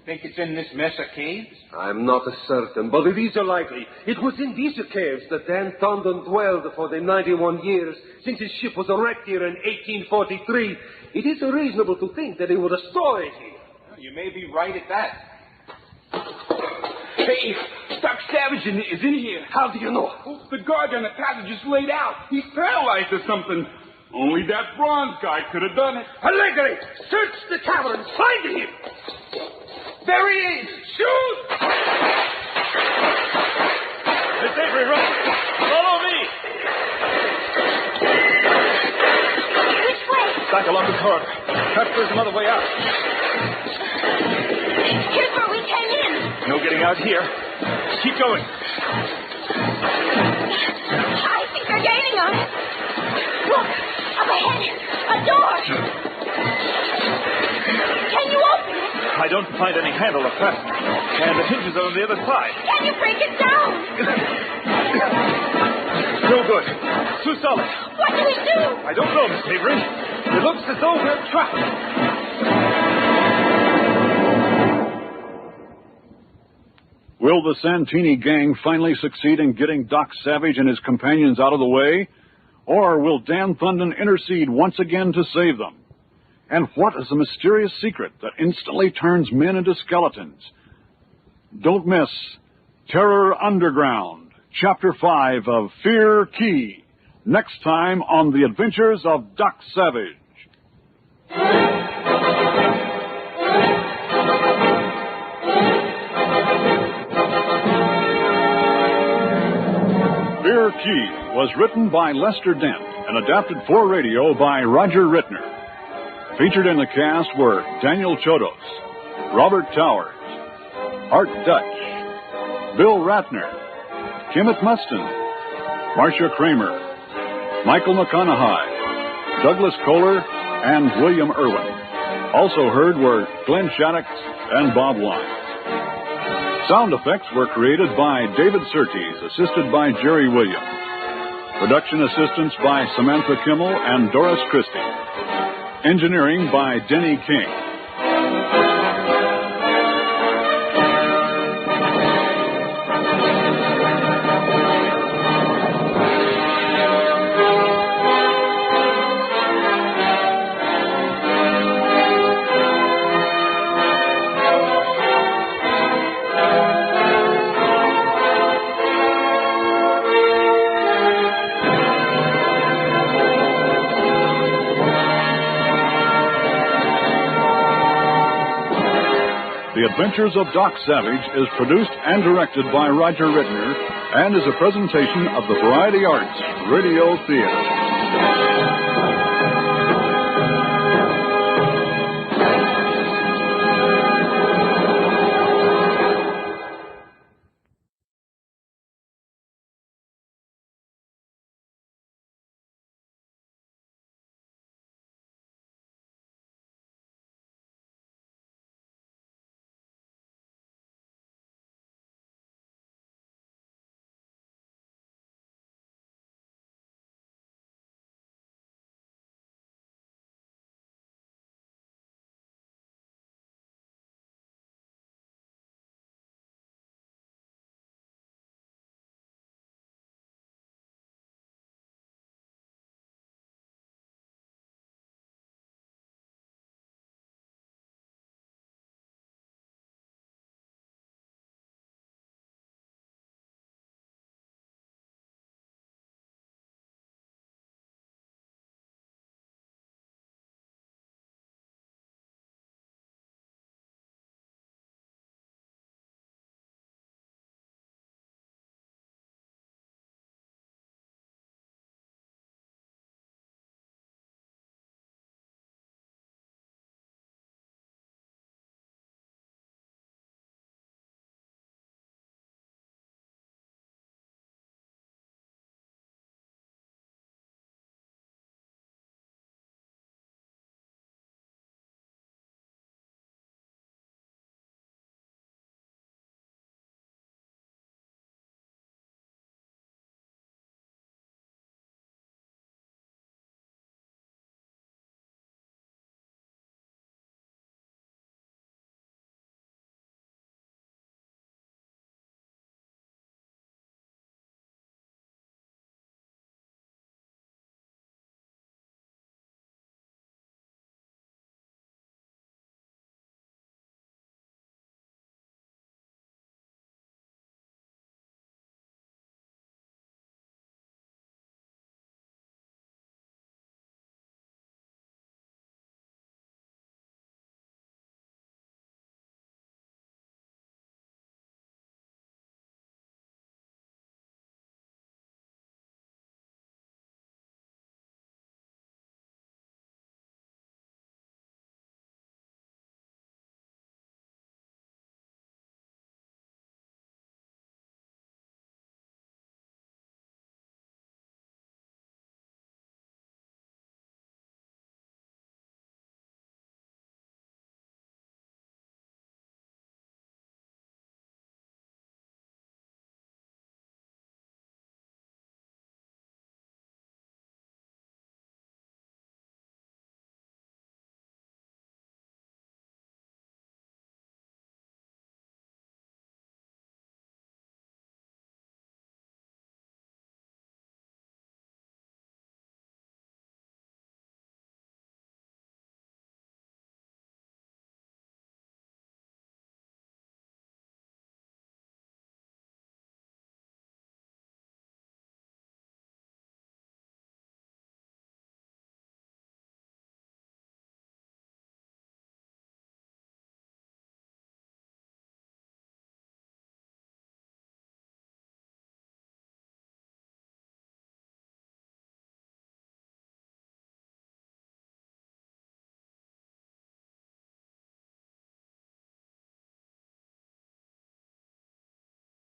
think it's in this mess of caves? I'm not certain, but it is likely. It was in these caves that Dan Thornton dwelled for the 91 years since his ship was wrecked here in 1843. It is reasonable to think that he would store it here. Well, you may be right at that. Hey, Doc Savage is in here. How do you know? Oh, the guard on the passage is laid out. He's paralyzed or something. Only that bronze guy could have done it. Allegri, search the cavern. Find him. There he is. Shoot! Miss Avery, run. Follow me. Which way? Back along the corridor. Perhaps there's another way out. Here's where we came in. No getting out here. Keep going. I think they're gaining on us. Look, up ahead, a door. Can you open it? I don't find any handle or fastener. And the hinges are on the other side. Can you break it down? No good. Too solid. What do we do? I don't know, Miss Avery. It looks as though we're trapped. Will the Santini gang finally succeed in getting Doc Savage and his companions out of the way? Or will Dan Thundon intercede once again to save them? And what is the mysterious secret that instantly turns men into skeletons? Don't miss Terror Underground, Chapter 5 of Fear Key, next time on The Adventures of Doc Savage. Fear Key was written by Lester Dent and adapted for radio by Roger Rittner. Featured in the cast were Daniel Chodos, Robert Towers, Art Dutch, Bill Ratner, Kimmett Mustin, Marcia Kramer, Michael McConaughey, Douglas Kohler, and William Irwin. Also heard were Glenn Shattuck and Bob Wine. Sound effects were created by David Surtees, assisted by Jerry Williams. Production assistance by Samantha Kimmel and Doris Christie. Engineering by Denny King. The Adventures of Doc Savage is produced and directed by Roger Rittner and is a presentation of the Variety Arts Radio Theater.